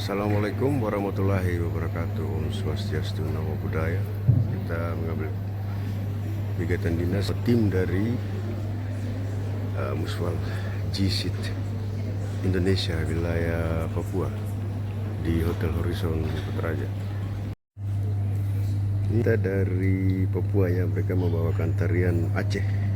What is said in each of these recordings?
Assalamualaikum warahmatullahi wabarakatuh. Om Swastiastu, Namo Buddhaya. Kita mengambil kegiatan dinas tim dari Muswal Jisit Indonesia wilayah Papua di Hotel Horizon Putrajaya. Kita dari Papua ya, mereka membawakan tarian Aceh.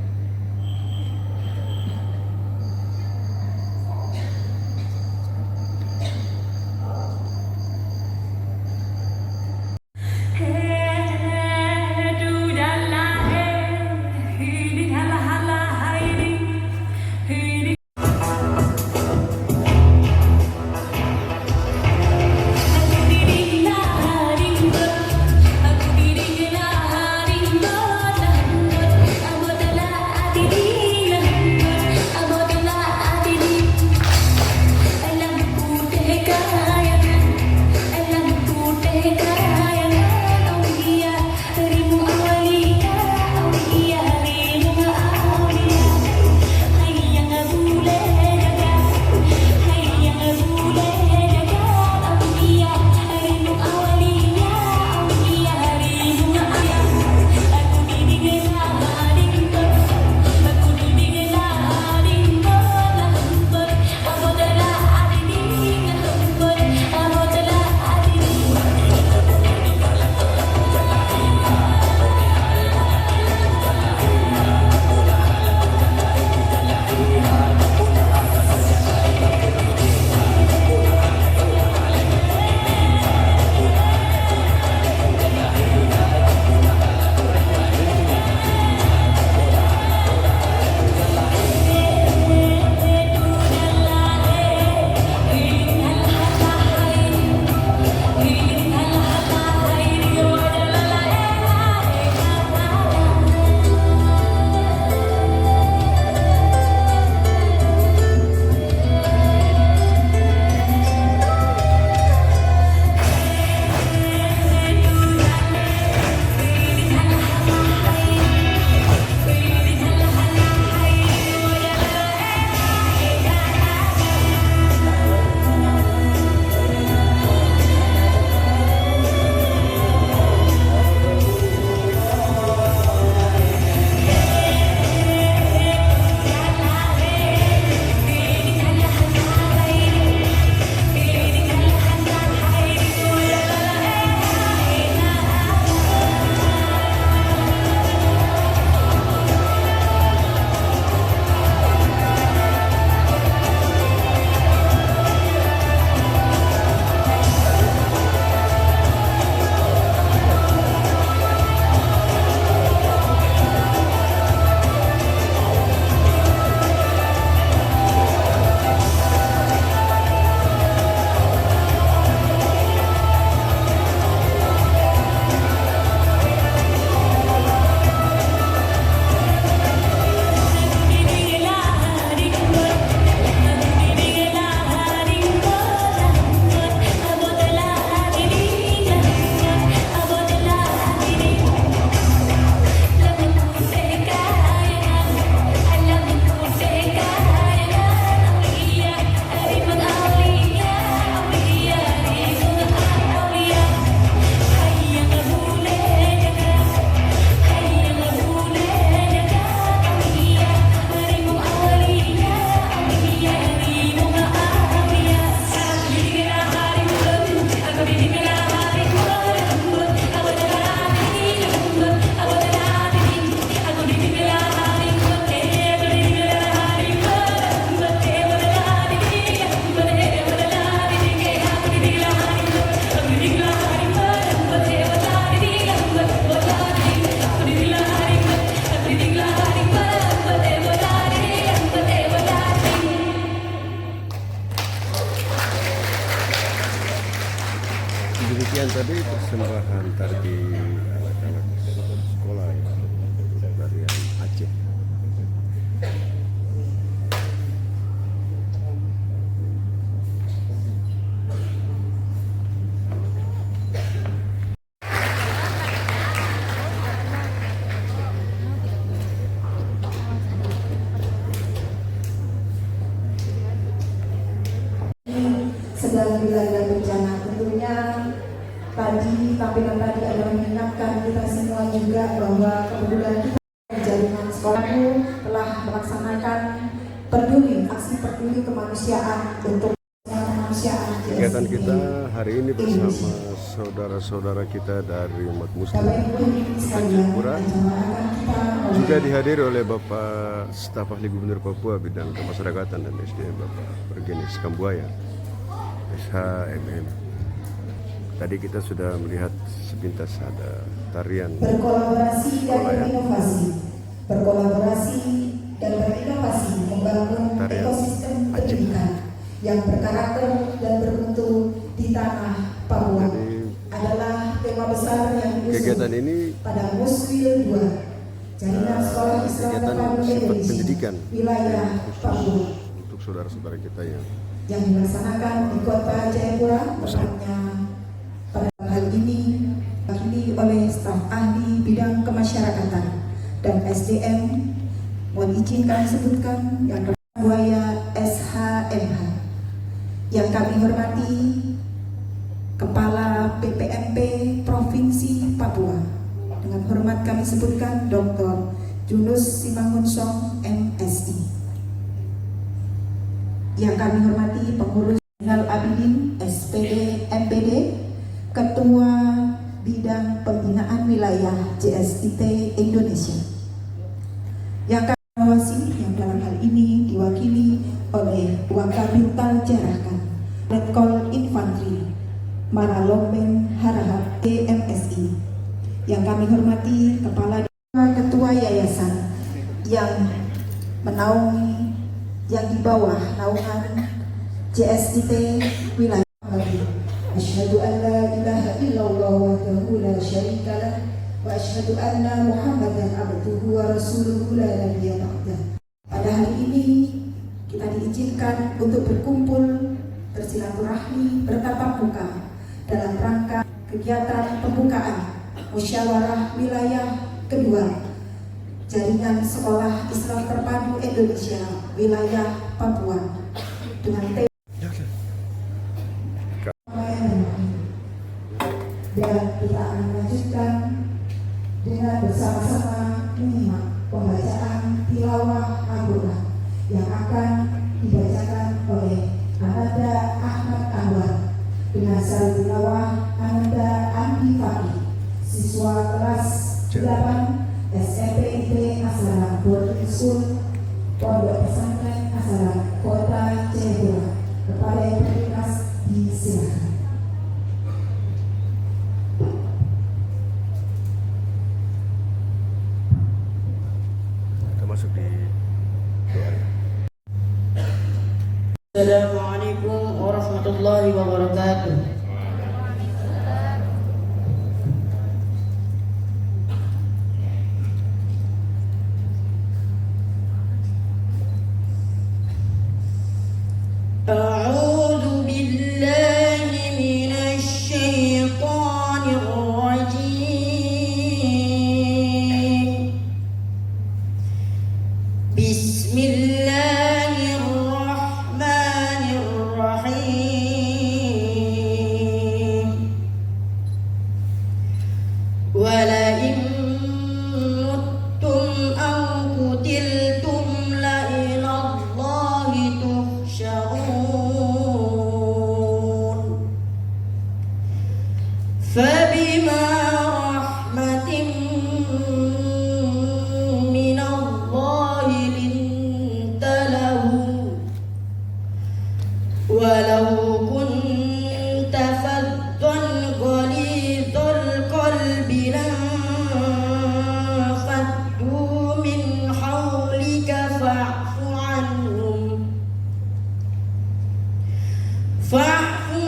Demikian tadi persembahan tadi anak-anak sekolah ya, dari Aceh. sedang dilanda bencana. Tentunya tadi tampilan tadi adalah mengingatkan kita semua juga bahwa kepedulian kita jaringan sekolahku telah melaksanakan aksi peduli kemanusiaan untuk kemanusiaan. Kegiatan kita hari ini bersama saudara-saudara kita dari umat Muslim Jayapura juga dihadiri oleh Bapak Staf Ahli Gubernur Papua bidang kemasyarakatan dan SDM Bapak Bergenis Kambuaya SHMM. Tadi kita sudah melihat sepintas ada tarian berkolaborasi dan berinovasi, membangun ekosistem pendidikan yang berkarakter dan bermutu di tanah Papua. Adalah tema besar yang kegiatan ini pada Muswil 2 jaringan sekolah Islam terpadu pendidikan wilayah Papua untuk saudara-saudara kita yang dilaksanakan di kota Jayapura, tepatnya pada hal ini oleh staf ahli bidang kemasyarakatan dan SDM. Mohon izinkan sebutkan yang Buaya SHMH yang kami hormati Kepala PPMP Provinsi Papua. Dengan hormat kami sebutkan Dr. Junus Simangunsong MSI. Yang kami hormati Pengurus Zainal Abidin SPD MPD, Ketua Bidang Pembinaan Wilayah JSIT Indonesia. Yang kami awasi yang dalam hal ini diwakili oleh Wakabintal Jarakan, Letkol Infantri Maralomben Harahap DMSI. Yang kami hormati Kepala Ketua Yayasan yang menaungi yang di bawah naungan JSIT wilayah Bali. Asyhadu an la ilaha illallah wahdahu la syarika lah wa asyhadu anna Muhammadan abduhu wa rasuluhu la nabiyya ba'dah. Pada hari ini kita diizinkan untuk berkumpul bersilaturahmi bertatap muka dalam rangka kegiatan pembukaan musyawarah wilayah kedua jaringan sekolah Islam terpadu Indonesia wilayah Papua dengan tema dan kita akan melanjutkan dengan bersama-sama menyimak pembacaan tilawah Al-Quran yang akan dibacakan oleh Ananda Ahmad Anwar dengan salah tilawah Ananda Andi Fakih, siswa kelas 8 SMP Asara Boarding School Pondok Pesantren Asara Kota Jayapura. Kepada yang bertugas disilakan. Kita masuk di doa. Assalamualaikum warahmatullahi wabarakatuh. A'udzu billahi minasy syaithanir rajim. Bismillahirrahmanirrahim. Walain muttum aw qutiltum la ilallahi tuhsyarun. Fabima rahmatin minallahi linta lahum walau kunta faddan ghalidhal qalbi lanfaddu min hawlika fa'fu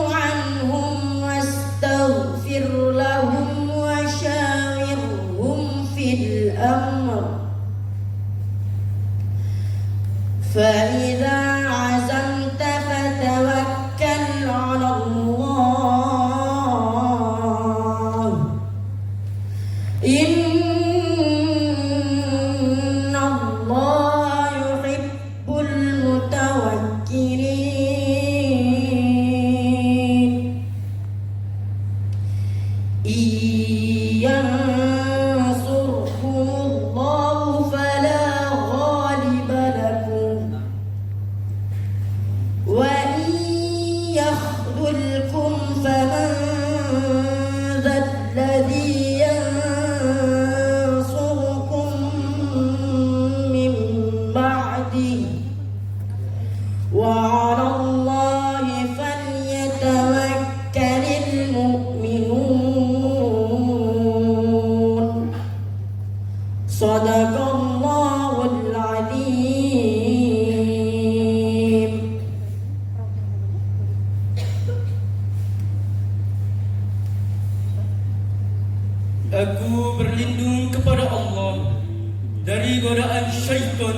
anhum wastaghfir lahum wa shawirhum fil amr fa idza azamta fatawakkal 'ala Allah innallaha yuhibbul mutawakkilin. dari godaan syaitan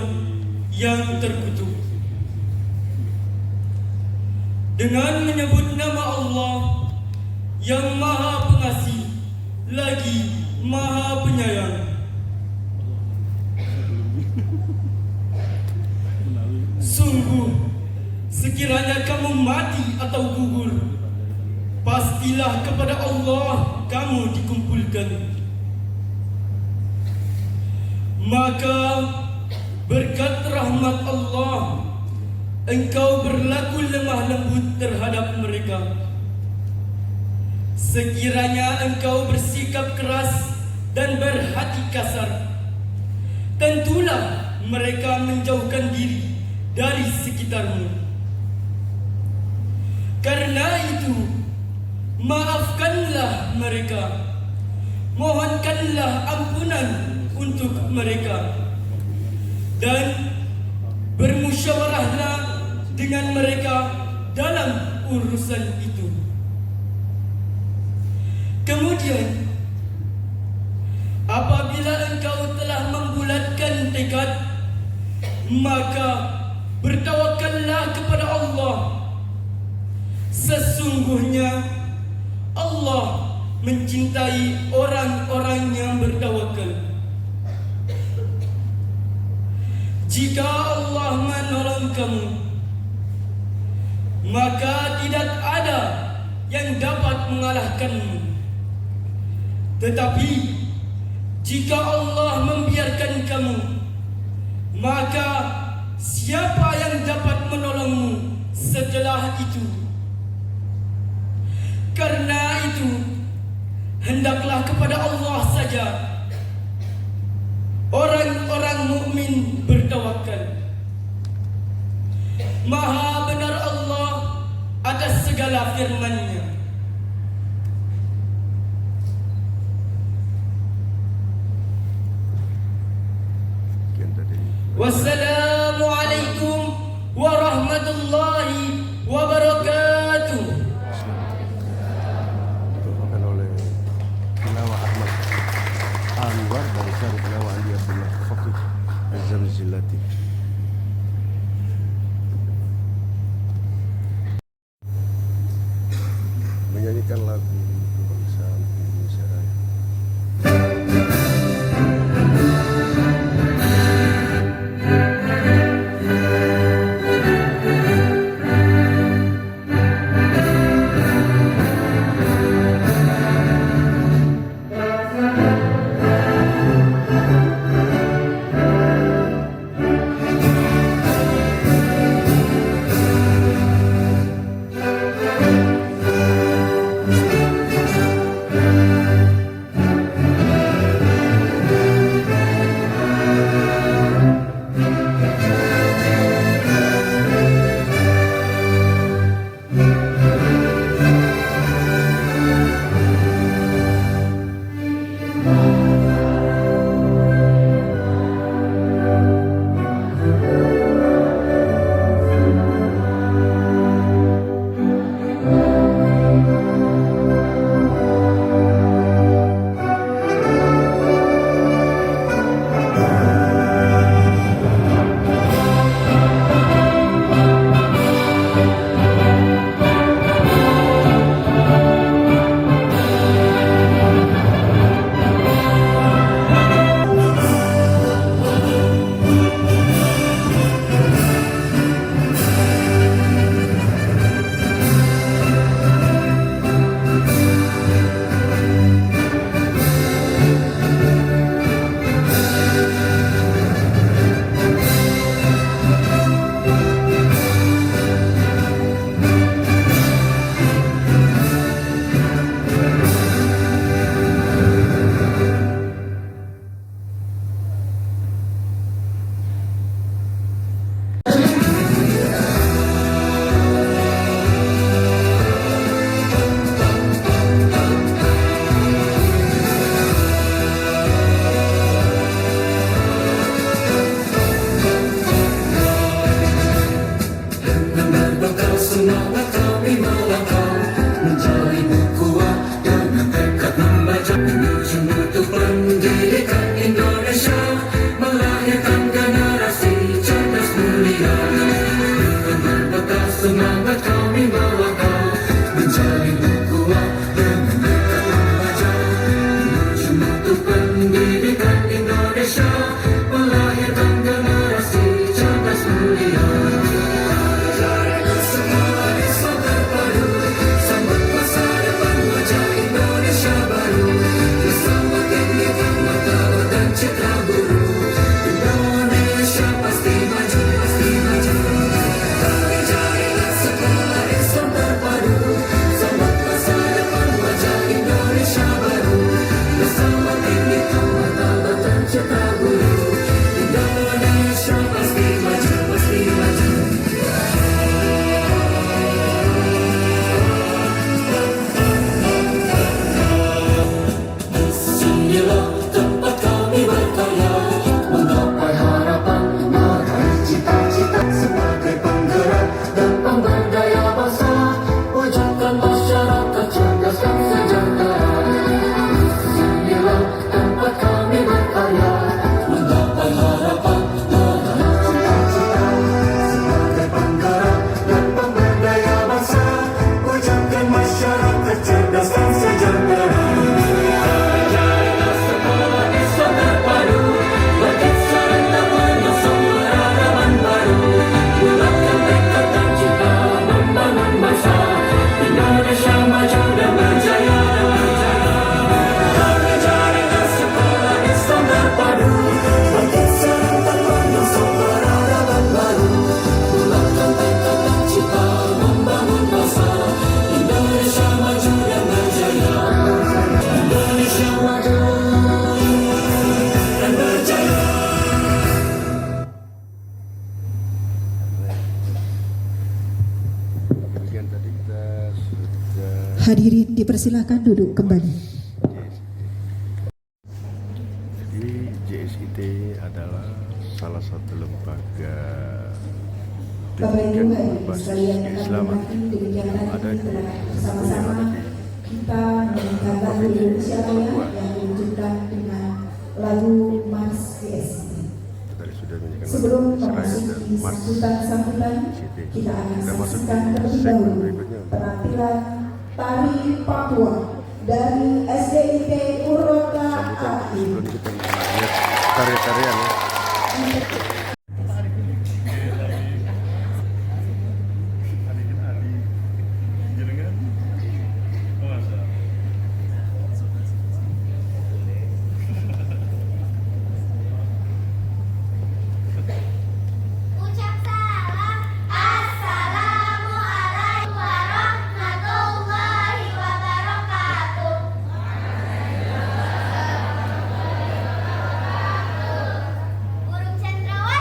yang terkutuk. Dengan menyebut nama Allah yang Maha Pengasih lagi Maha Penyayang, sungguh sekiranya kamu mati atau gugur, pastilah kepada Allah kamu dikumpulkan. Maka berkat rahmat Allah, engkau berlaku lemah lembut terhadap mereka. Sekiranya engkau bersikap keras dan berhati kasar, tentulah mereka menjauhkan diri dari sekitarmu. Karena itu, maafkanlah mereka, mohonkanlah ampunan untuk mereka, dan bermusyawarahlah dengan mereka dalam urusan itu. Kemudian, apabila engkau telah membulatkan tekad, maka bertawakallah kepada Allah. Sesungguhnya Allah mencintai orang-orang yang bertawakal. Jika Allah menolong kamu, maka tidak ada yang dapat mengalahkanmu. Tetapi jika Allah membiarkan kamu, maka siapa yang dapat menolongmu setelah itu? Karena itu, hendaklah kepada Allah saja orang-orang mukmin bertawakal. Maha benar Allah atas segala firman-Nya. Wassalamualaikum warahmatullahi wabarakatuh. Dibawakan oleh Tilawah Ahmad Anwar dan Syarif Tilawah Ali Abdullah Faqih Az-Zamzilati. Menyanyikan lagu kebangsaan Indonesia Raya. Hadirin dipersilakan duduk kembali. Jadi JSIT adalah salah satu lembaga Bapak Ibu pendidikan hadirin berbasis sekalian yang keislaman kami hormati, demikian yang ada tadi di telah yang bersama-sama ada di kita menyanyikan lagu Provinsi Indonesia Raya Papua. yang diwujudkan dengan lagu Mars JSIT. Tadi sudah menyanyikan Sebelum lagu Seraya dan memasuki Mars sambutan-sambutan, JSIT. kita akan Kita masuk saksikan di terlebih segmen dahulu berikutnya. penampilan tari Papua dari SDIT Purwokerto Sambutan AI. sebelum kita melihat tarian-tarian ya. Ucap salam, Assalamualaikum warahmatullahi wabarakatuh. Burung cendrawasih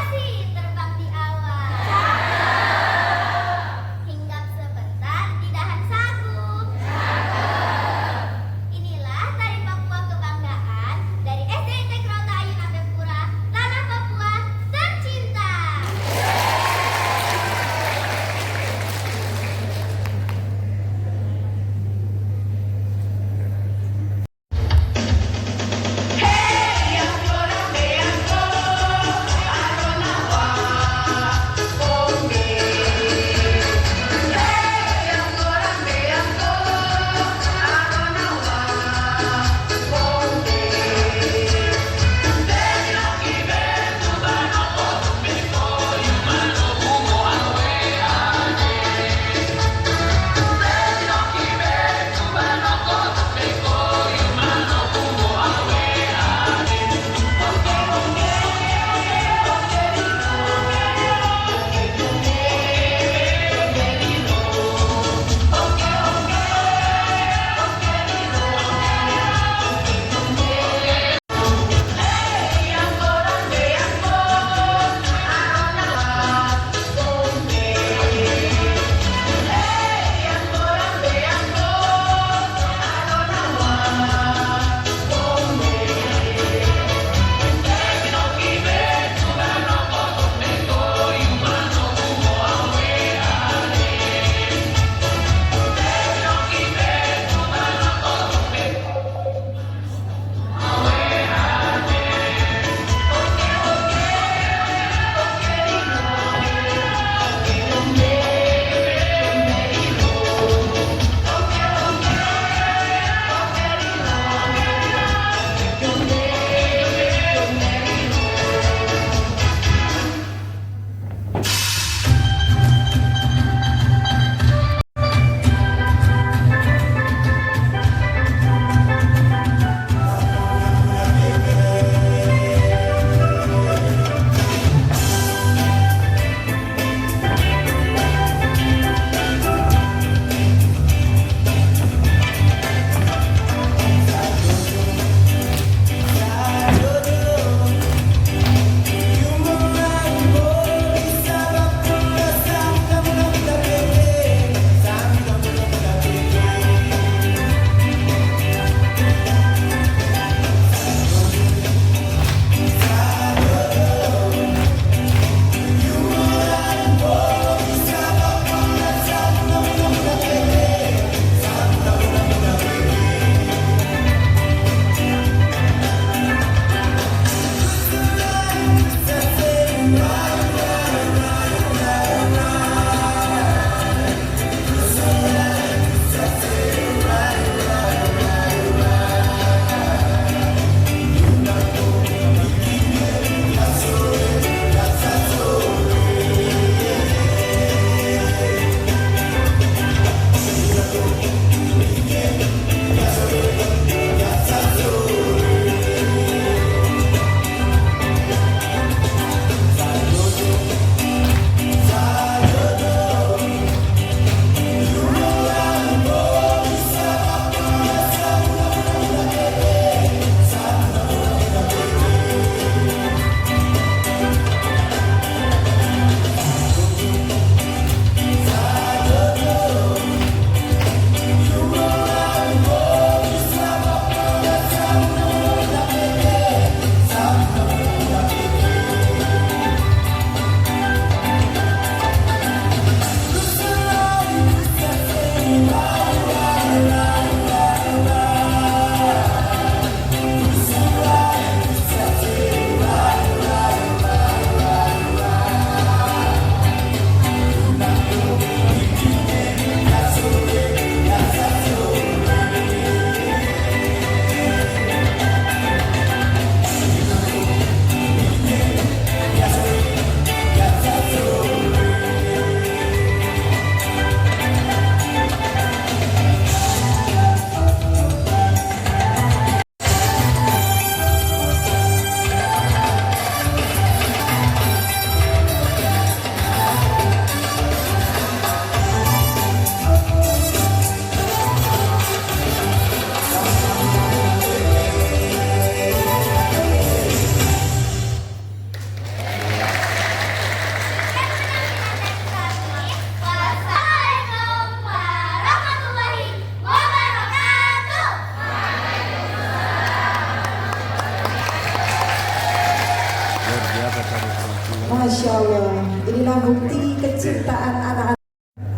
bukti kecintaan anak-anak.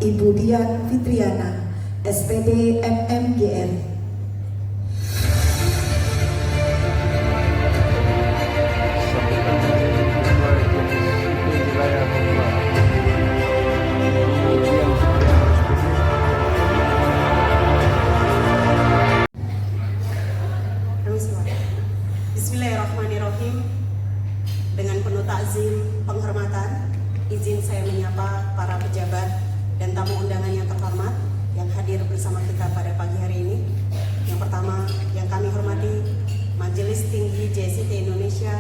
Ibu Dian Fitriana, SPD MMGR. Bismillahirrahmanirrahim. Dengan penuh takzim penghormatan, izin saya menyapa para pejabat dan tamu undangan yang terhormat yang hadir bersama kita pada pagi hari ini. Yang pertama yang kami hormati Majelis Tinggi JSIT Indonesia,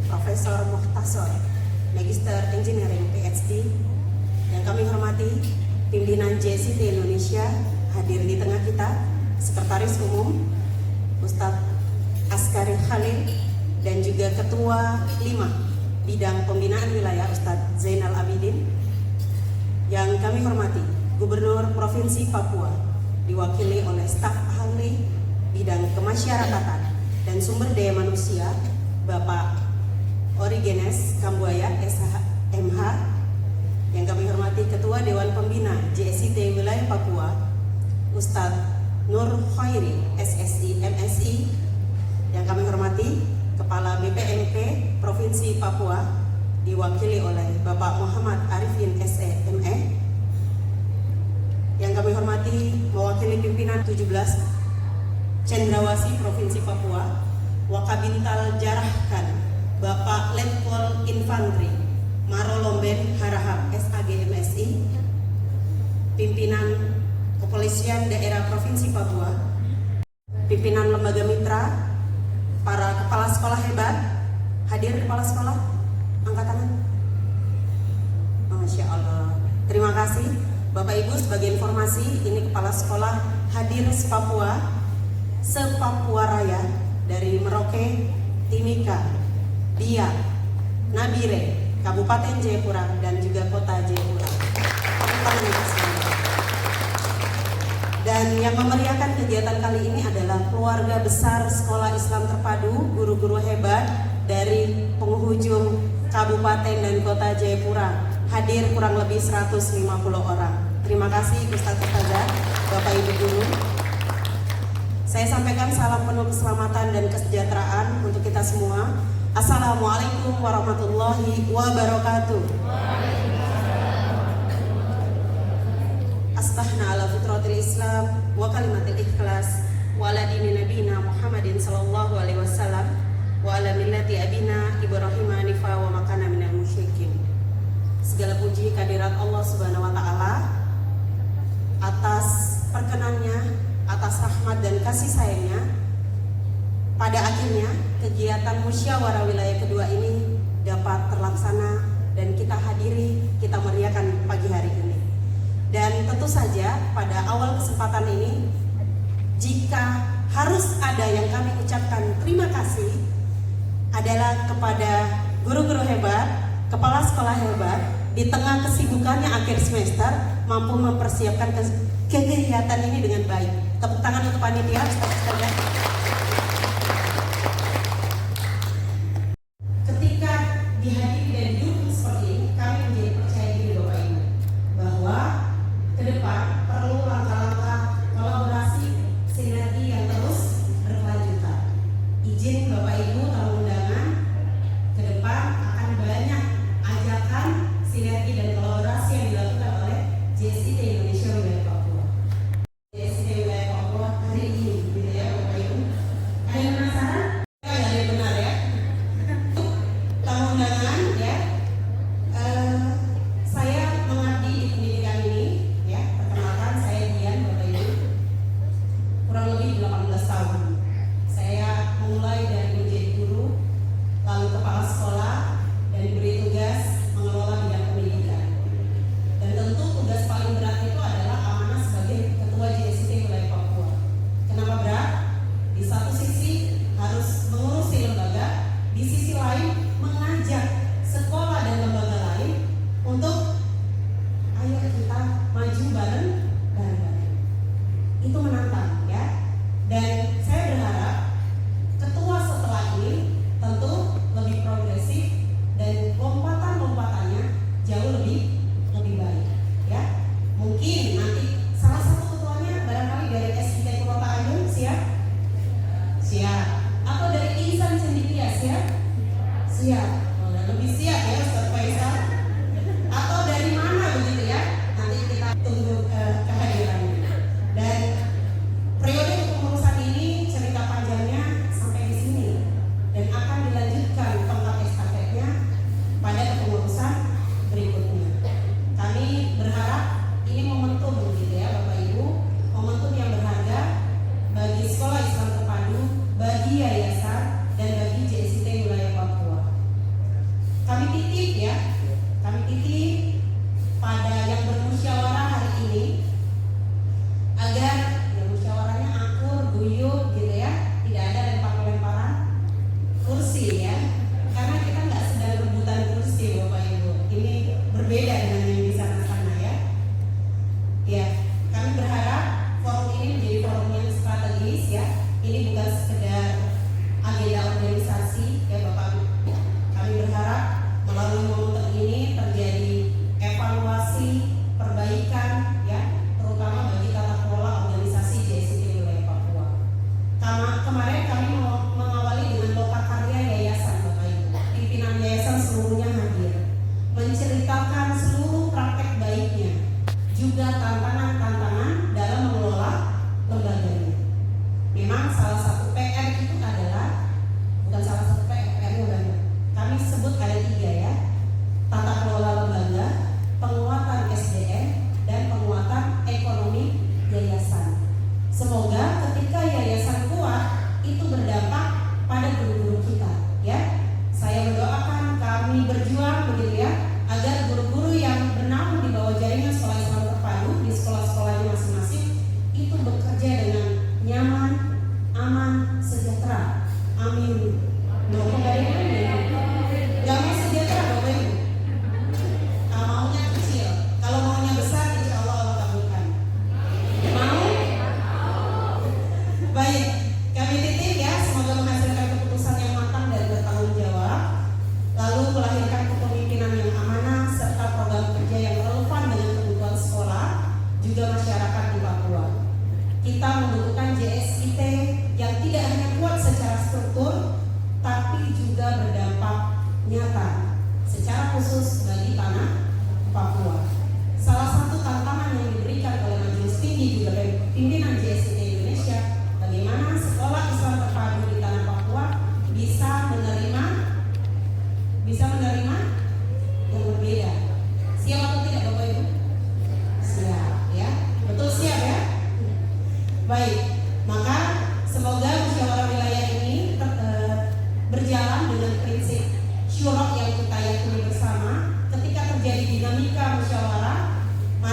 Profesor Muhtasor, Magister Engineering PhD. Yang kami hormati pimpinan JSIT Indonesia hadir di tengah kita, Sekretaris Umum Ustadz Askari Khalil, dan juga Ketua 5 Bidang Pembinaan Wilayah Ustadz Zainal Abidin. Yang kami hormati Gubernur Provinsi Papua, diwakili oleh staf ahli bidang kemasyarakatan dan sumber daya manusia Bapak Origenes Kambuaya SMH. Yang kami hormati Ketua Dewan Pembina JSIT Wilayah Papua Ustadz Nur Khairi SSI MSI. Yang kami hormati Kepala BPMP Provinsi Papua, diwakili oleh Bapak Muhammad Arifin SE.ME. Yang kami hormati mewakili pimpinan 17 Cendrawasih Provinsi Papua, Wakabintal Jarahkan Bapak Letkol Infantri Marolomben Harahap SAG MSI, pimpinan Kepolisian Daerah Provinsi Papua, pimpinan lembaga mitra, para kepala sekolah hebat. Hadir kepala sekolah, angkat tangan. Masya Allah. Terima kasih Bapak Ibu. Sebagai informasi, ini kepala sekolah hadir se-Papua Raya dari Merauke, Timika, Biak, Nabire, Kabupaten Jayapura, dan juga Kota Jayapura. Dan yang memeriahkan kegiatan kali ini adalah keluarga besar Sekolah Islam Terpadu, guru-guru hebat dari penghujung Kabupaten dan Kota Jayapura. Hadir kurang lebih 150 orang. Terima kasih Ustadz Ustazah, Bapak Ibu Guru. Saya sampaikan salam penuh keselamatan dan kesejahteraan untuk kita semua. Assalamualaikum warahmatullahi wabarakatuh. Asbahna ala fitratil Islam wa kalimatil ikhlas wa ala dini nabina Muhammadin sallallahu alaihi wasallam wa ala millati abina Ibrahim hanifa wa makana minal musyrikin. Segala puji kehadirat Allah Subhanahu wa taala atas perkenannya, atas rahmat dan kasih sayangnya. Pada akhirnya kegiatan musyawarah wilayah kedua ini dapat terlaksana dan kita hadiri, kita meriahkan pagi hari ini. Dan tentu saja pada awal kesempatan ini, jika harus ada yang kami ucapkan terima kasih adalah kepada guru-guru hebat, kepala sekolah hebat di tengah kesibukannya akhir semester mampu mempersiapkan kegiatan ini dengan baik. Tepuk tangan untuk panitia, Ustaz-Ustazah. Ketika dihadiri dan didukung seperti ini, kami menjadi percaya diri Bapak Ibu bahwa ke depan perlu langkah-langkah kolaborasi sinergi yang terus berkelanjutan. Izin Bapak Ibu tamu undangan, ke depan akan banyak ajakan sinergi dan kolaborasi yang dilakukan oleh JSIT Indonesia Wilayah Papua. JSIT Wilayah Papua hari ini, gitu ya Bapak Ibu.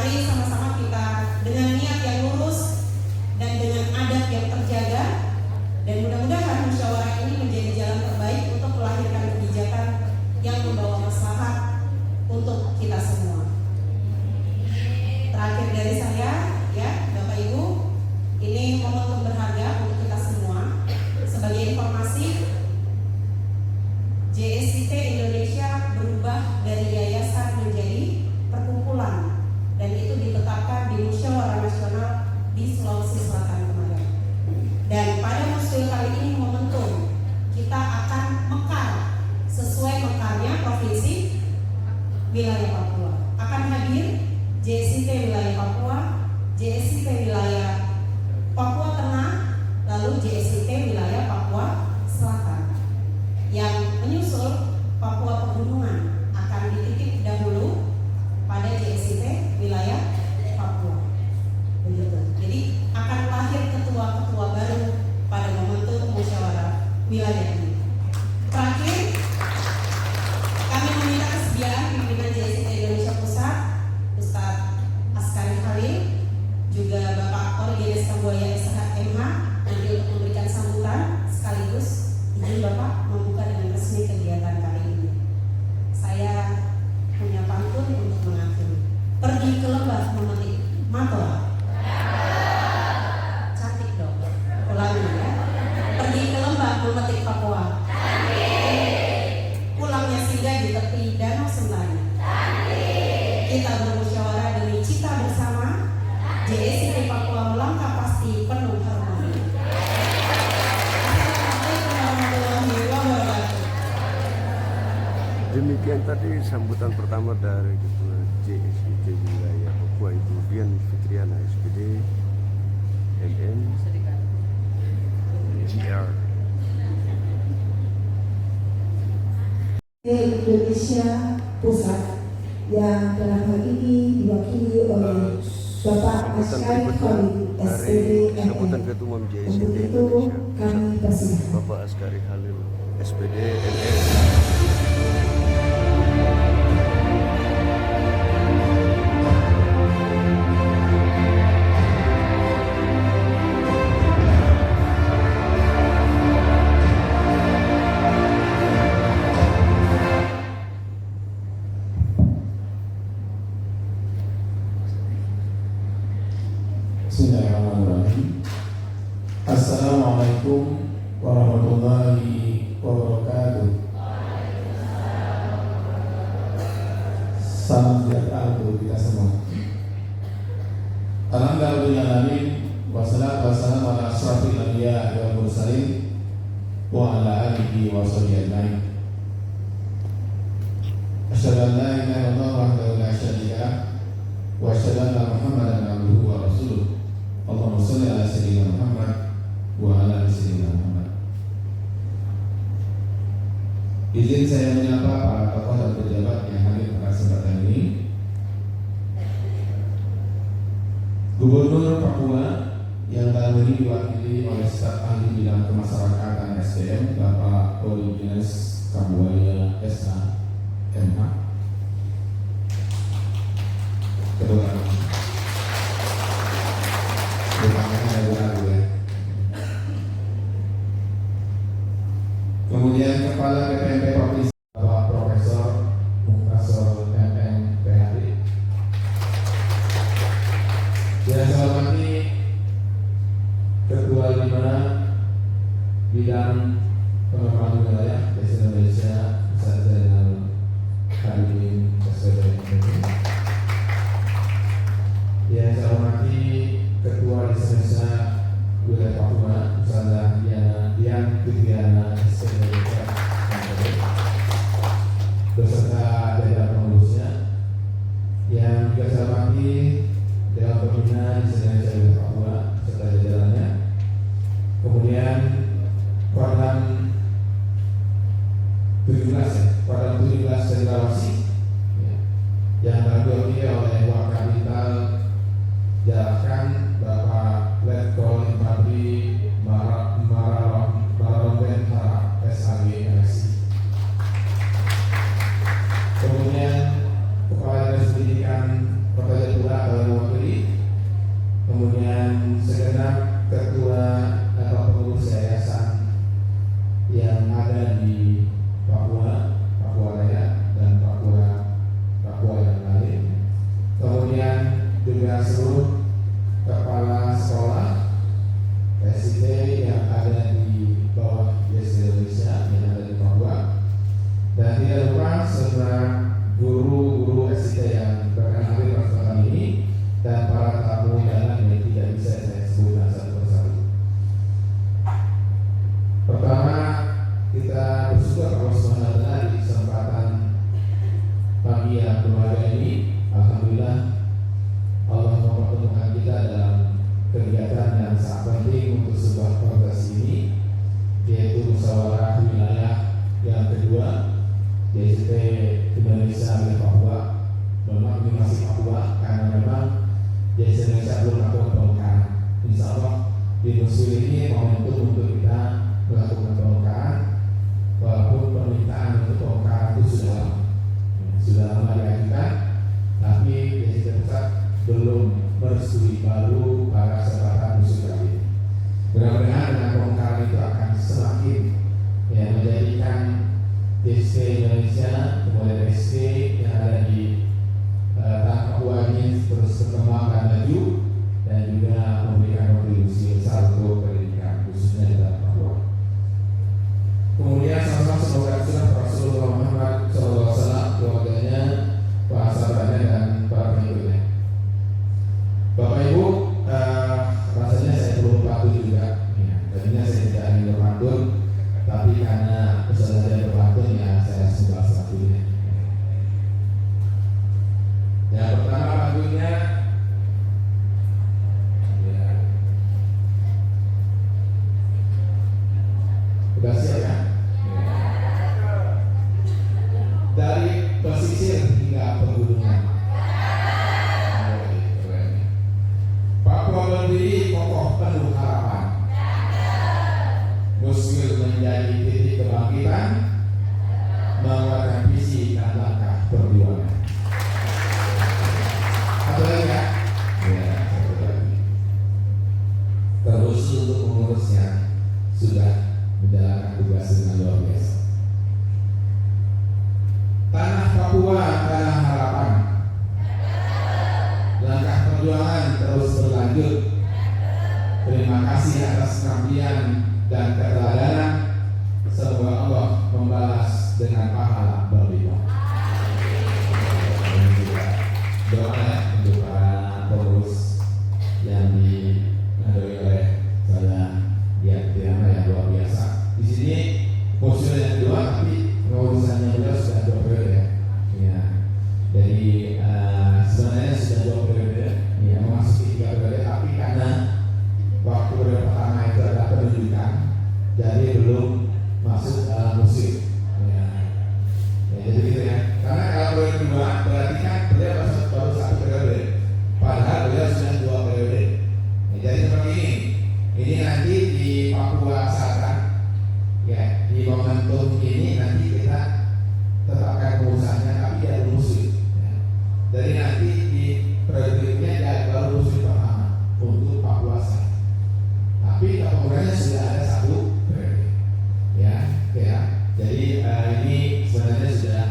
mari sama-sama kita dengan niat yang lurus dan dengan adab yang terjaga, dan mudah-mudahan musyawarah ini menjadi jalan terbaik untuk melahirkan kebijakan yang membawa maslahat untuk kita semua. Terakhir dari saya, ya Bapak Ibu, ini momentum berharga untuk kita semua. Sebagai informasi, JSCT Indonesia berubah dari yayasan menjadi perkumpulan, dan itu ditetapkan di Musyawarah Nasional di Sulawesi Selatan kemarin. Dan pada musim kali ini momentum kita akan mekar sesuai mekarnya provinsi wilayah Papua. Akan hadir JSCT wilayah Papua, JSCT wilayah Papua Tengah, lalu JSCT wilayah Papua Selatan. Yang menyusul Papua Pegunungan akan dititip dahulu pada JSCT wilayah Papua. Begitu. Jadi akan lahir ketua-ketua baru pada momentum musyawarah wilayah ini. Terakhir, kami meminta kesediaan pimpinan JSCT Indonesia Pusat, Ustadz Askari Khalil, juga Bapak Orgenes Kambuaya SHMH, nanti untuk memberikan sambutan sekaligus izin Bapak membuka dengan resmi kegiatan kali ini. Saya punya pantun untuk mengakhiri. Pergi ke lembah memetik matoa. Cantik dong. Ulangi ya. Pergi ke lembah memetik Papua. Pulangnya singgah di tepi Danau Sentani. Kita bermusyawarah demi cita bersama. JSCT Papua melangkah pasti penuh harmoni. Assalamualaikum warahmatullahi wabarakatuh. Demikian tadi sambutan pertama dari Ketua JSCT wilayah Papua, Ibu Dian Fitriana SPD MM GR. Indonesia Pusat yang dalam hal ini diwakili oleh Bapak Askari Khalil SPD sambutan MM. Ketua Umum JSCT Untuk itu Indonesia kami persilahkan. Bapak Askari Khalil SPD MM. Bismillahirrahmanirrahim. Assalamualaikum warahmatullahi wabarakatuh. Salam sejahtera untuk kita semua. Alhamdulillahirrahmanirrahim. Wassalatu wassalamu ala asyrafil anbiya wal mursalin wa ala alihi wa sahbihi ajmain. Asyhadu an la ilaha illallah wahdahu la syarika lah wa asyhadu anna Muhammadan abduhu wa rasuluh. Allahumma shalli ala sayyidina Muhammad wa ala ali sayyidina Muhammad. Izin saya menyapa para tokoh dan pejabat yang hadir pada kesempatan ini. Gubernur Papua yang dalam ini diwakili oleh staf ahli bidang kemasyarakatan SDM Bapak Orgenes Kambuaya SHMH. Kedua kemudian Kepala BPMP Provinsi Bapak Profesor Mukhtasar MM PhD. Yang saya hormati Ketua 5 Bidang Pengembangan Wilayah Desa Indonesia Ustaz Zainal Khalil SPD. Yang saya hormati Ketua Desa Indonesia Wilayah Papua Ustazah Dian Fitriana SPD beserta jajaran pengurusnya, yang juga saya hormati Dewan Pembina Desa Indonesia Wilayah Papua beserta jajarannya. Kemudian Kodam 17 Cendrawasih yang diwakili oleh Wakabintal Jarakan Bapak Letkol Infantri Mararomben Harap SHG MSI. Kemudian Kepala Dinas Pendidikan Kota Jayapura juga seluruh kepala sekolah SIT yang ada di bawah YSD Indonesia yang ada di Papua, dan tidak lupa serta guru-guru SIT yang berkenan hadir pada kesempatan ini dan para tamu undangan yang tidak bisa saya sebutkan satu persatu. Pertama, kita bersyukur Allah SWT di kesempatan pagi yang berbahagia ini. Alhamdulillah Allah mempertemukan kita dalam kegiatan yang sangat penting untuk sebuah progres ini, yaitu musyawarah wilayah yang kedua YST Indonesia di Papua. Memang ini masih Papua karena memang YST Indonesia belum melakukan pemekaran. Insya Allah di musim ini momentum untuk kita melakukan pemekaran, walaupun permintaan untuk pemekaran itu sudah lama diajukan, tapi YST Pusat belum merestui, baru pada kesempatan musim kali ini. Mudah-mudahan dengan pemekaran itu akan semakin menjadikan YST Indonesia, kemudian SD yang ada di tanah Papua ini terus berkembang dan maju, dan juga memberikan kontribusi besar untuk pendidikan khususnya di tanah Papua. Kemudian sama-sama semoga Rasulullah Muhammad SAW, keluarganya, para sahabatnya, dan para pengikutnya. Bapak Ibu, rasanya saya perlu patuh juga. Tadinya saya tidak ingin berpantun, tapi karena kesadaran berpantun ya saya sudah satunya. Yang pertama pantunnya, udah siap ya? Dari pesisir hingga pegunungan, Papua berdiri kokoh penuh harapan. Muswil menjadi titik kebangkitan, menguatkan visi dan langkah perjuangan. Satu lagi ya? Ya, satu lagi. Terus untuk pengurusnya sudah menjalankan tugas dengan luar biasa. Tanah Papua, tanah harapan. Langkah perjuangan terus berlanjut. Terima kasih atas pengabdian dan keteladanan. Semoga Allah membalas dengan pahala berlimpah. Doa untuk para pengurus yang dihadiri oleh saya Diana yang luar biasa. Di sini musuh yang kedua, tapi pengurusannya juga sudah 2 periode ya. Jadi sebenarnya sudah 2 periode ya, memasuki 3 periode, tapi karena waktu periode pertama itu ada penunjukan, jadi belum masuk dalam musim ya. Jadi gitu ya. Karena kalau periode kedua berarti kan beliau baru 1 periode, padahal beliau sudah 2 periode ya. Jadi seperti ini. Ini nanti di Papua Selatan ya, di momentum ini nanti kita tetapkan pengurusannya, tapi tidak musim ya. Jadi nanti di periode berikutnya dia baru musim pertama untuk Papua Selatan, tapi kepengurusannya sudah ada 1 periode ya, ya. Jadi ini sebenarnya sudah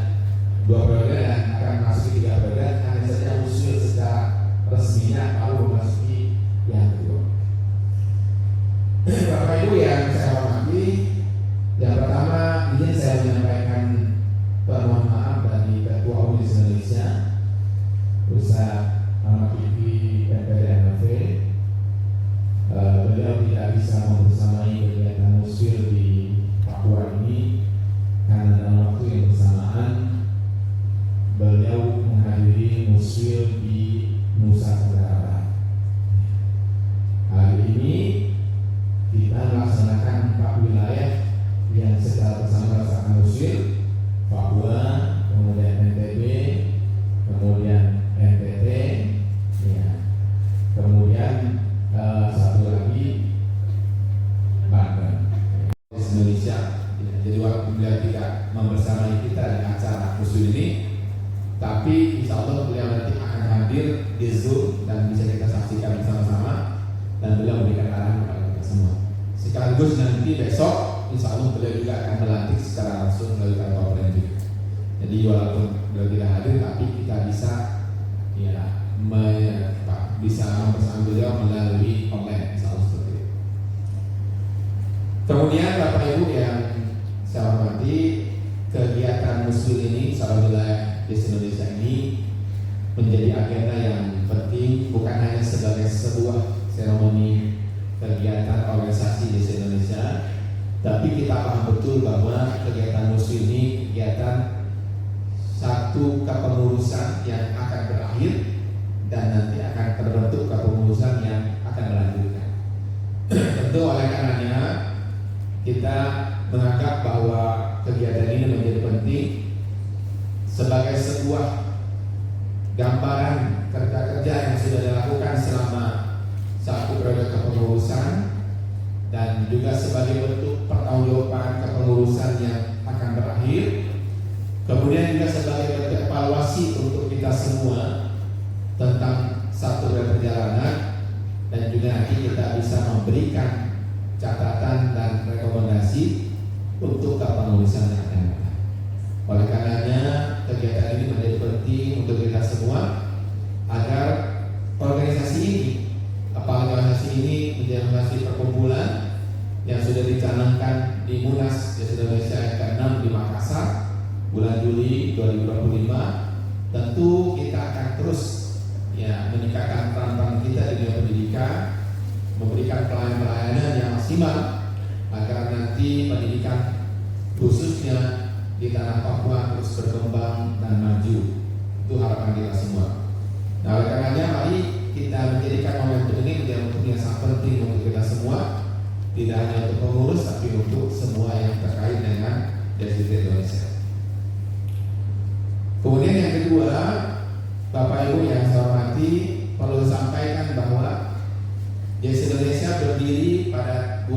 2 periode dan akan masuk 3 periode. Hanya saja musim secara resminya baru memasuki yang kedua. Bapak Ibu yang saya hormati, yang pertama ingin saya menyampaikan permohonan maaf dari Ketua UNIS Indonesia, Ustaz Ahmad Fikri MPD. Beliau tidak bisa membersamai kegiatan musil di Papua ini karena dalam waktu yang bersamaan beliau menghadiri musil di Nusa Tenggara Barat. Hari ini kita melaksanakan 4 wilayah yang secara bersama melaksanakan musil: Papua, kemudian NTB, kemudian NTT, ya. Kemudian satu lagi Banten. Indonesia. Jadi waktu beliau tidak membersamai kita di acara musil ini, tapi insya Allah beliau nanti akan hadir di Zoom dan bisa kita saksikan bersama-sama, dan beliau memberikan arahan kepada kita semua. Sekaligus nanti besok insya Allah beliau juga akan melantik secara langsung melalui kantor Presiden. Jadi walaupun beliau tidak hadir, tapi kita bisa ya bisa mempersama beliau melalui online, misalnya seperti itu. Kemudian Bapak Ibu yang saya hormati, kegiatan Muslim ini salah wilayah di Indonesia ini menjadi agenda yang penting, bukan hanya sebagai sebuah seremoni kegiatan organisasi di Indonesia, tapi kita paham betul bahwa kegiatan Muslim ini kegiatan satu kepengurusan yang akan berakhir dan nanti akan terbentuk kepengurusan yang akan melanjutkan. Tentu oleh karenanya kita menganggap bahwa kegiatan ini menjadi penting sebagai sebuah gambaran kerja-kerja yang sudah dilakukan selama satu periode kepengurusan dan juga sebagai bentuk pertanggungjawaban kepengurusan yang akan berakhir. Kemudian juga sebagai bentuk evaluasi untuk kita semua tentang satu perjalanan dan juga nanti kita bisa memberikan catatan dan rekomendasi untuk kepengurusan yang akan datang. Oleh karenanya kegiatan ini menjadi penting untuk kita semua agar organisasi ini menjadi organisasi perkumpulan yang sudah dicanangkan di Munas Indonesia yang ke-6 di Makassar bulan Juli 2025. Tentu kita akan terus meningkatkan peran kita di dunia pendidikan, memberikan pelayanan yang maksimal agar nanti pendidikan khususnya di tanah Papua terus berkembang dan maju. Itu harapan kita semua. Nah, oleh karenanya mari kita menjadikan momentum ini menjadi momentum yang sangat penting untuk kita semua, tidak hanya untuk pengurus tapi untuk semua yang terkait dengan DSD Indonesia. Kemudian yang kedua, Bapak Ibu yang saya hormati, perlu sampaikan bahwa DSD Indonesia berdiri pada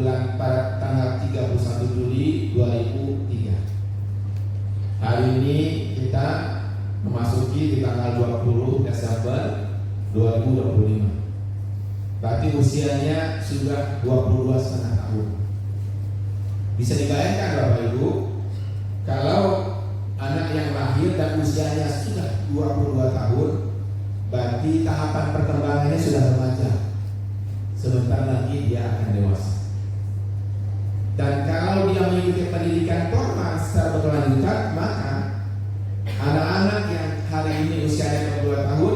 tanggal 31 Juli 2003. Hari ini kita memasuki di tanggal 20 Desember 2025. Berarti usianya sudah 22,5 tahun. Bisa dibayangkan Bapak Ibu, kalau anak yang lahir dan usianya sudah 22 tahun, berarti tahapan perkembangannya sudah remaja. Sebentar lagi dia akan dewasa. Dan kalau dia mengikuti pendidikan formal secara berkelanjutan, maka anak-anak yang hari ini usianya 22 tahun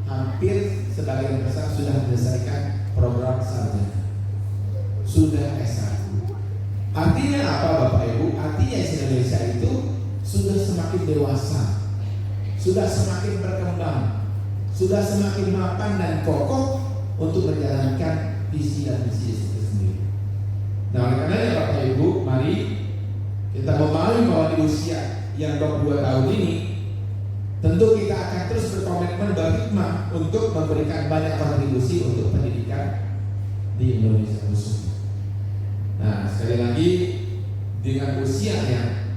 hampir sebagian besar sudah menyelesaikan program sarjana, sudah S1. Artinya apa Bapak Ibu? Artinya Indonesia itu sudah semakin dewasa, sudah semakin berkembang, sudah semakin mapan dan kokoh untuk menjalankan visi dan misi itu sendiri. Nah, oleh karena Bapak Ibu, mari kita memahami bahwa di usia yang 22 tahun ini tentu kita akan terus berkomitmen berhikmah untuk memberikan banyak kontribusi untuk pendidikan di Indonesia khususnya. Nah, sekali lagi dengan usia yang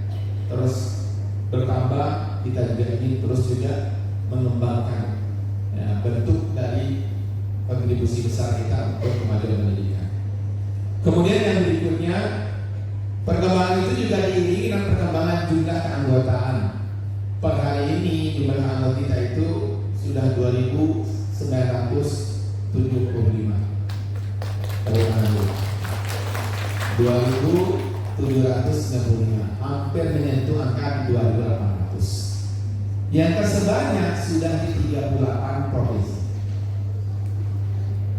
terus bertambah, kita juga ingin terus juga mengembangkan bentuk dari kontribusi besar kita untuk kemajuan pendidikan. Kemudian yang berikutnya, perkembangan itu juga diiringi dengan perkembangan jumlah keanggotaan. Per hari ini jumlah anggota kita itu sudah 2.975. 2.795, hampir menyentuh angka 2.800. Yang tersebarnya sudah di 38 provinsi.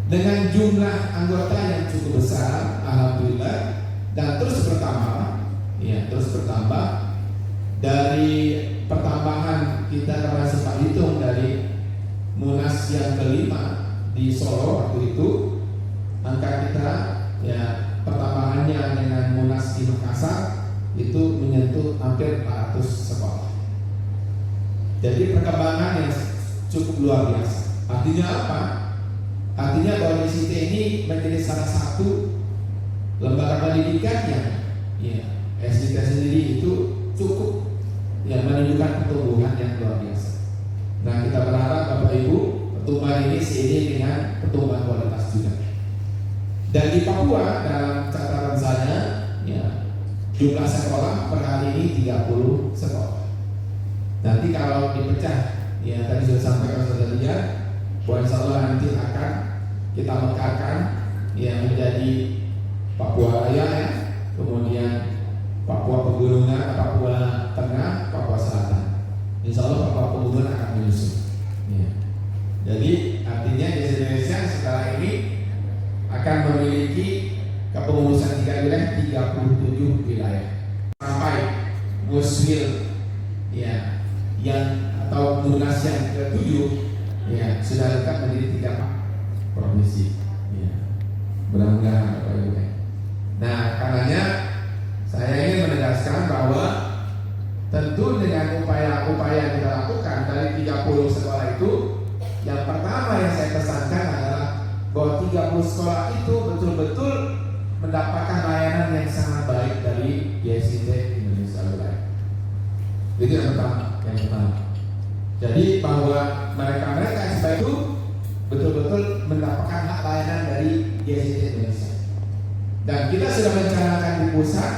Dengan jumlah anggota yang cukup besar, alhamdulillah, dan terus bertambah, dari pertambahan kita karena sempat hitung dari Munas yang kelima di Solo waktu itu, angka kita pertambahannya dengan Munas di Makassar itu menyentuh hampir 400 sekolah. Jadi perkembangan yang cukup luar biasa. Artinya apa? Artinya bahwa DSD ini menjadi salah satu lembaga pendidikan yang SDT sendiri itu cukup menunjukkan pertumbuhan yang luar biasa. Nah, kita berharap Bapak Ibu, pertumbuhan ini seiring dengan pertumbuhan kualitas juga. Dan di Papua dalam catatan saya, jumlah sekolah per hari ini 30 sekolah. Nanti kalau dipecah, tadi sudah sampaikan saudara lihat, bahwa insya Allah nanti akan kita mekarkan yang menjadi Papua Raya ya, kemudian Papua Pegunungan, Papua Tengah, Papua Selatan. Insya Allah Papua Pegunungan akan menyusul. Ya. Jadi artinya di Indonesia sekarang ini akan memiliki kepengurusan 3 wilayah, 37 wilayah sampai Muswil ya yang atau Munas yang ke-7 ya sudah lengkap menjadi 3 provinsi ya. Mudah-mudahan Bapak Ibu. Nah karenanya saya ingin menegaskan bahwa tentu dengan upaya-upaya yang kita lakukan dari 30 sekolah itu, yang pertama yang saya pesankan adalah bahwa 30 sekolah itu betul-betul mendapatkan layanan yang sangat baik dari YSIT Indonesia Wilayah. Itu yang pertama. Jadi bahwa mereka yang sebaik itu betul-betul mendapatkan hak layanan dari YSIT Indonesia. Dan kita sudah merencanakan di pusat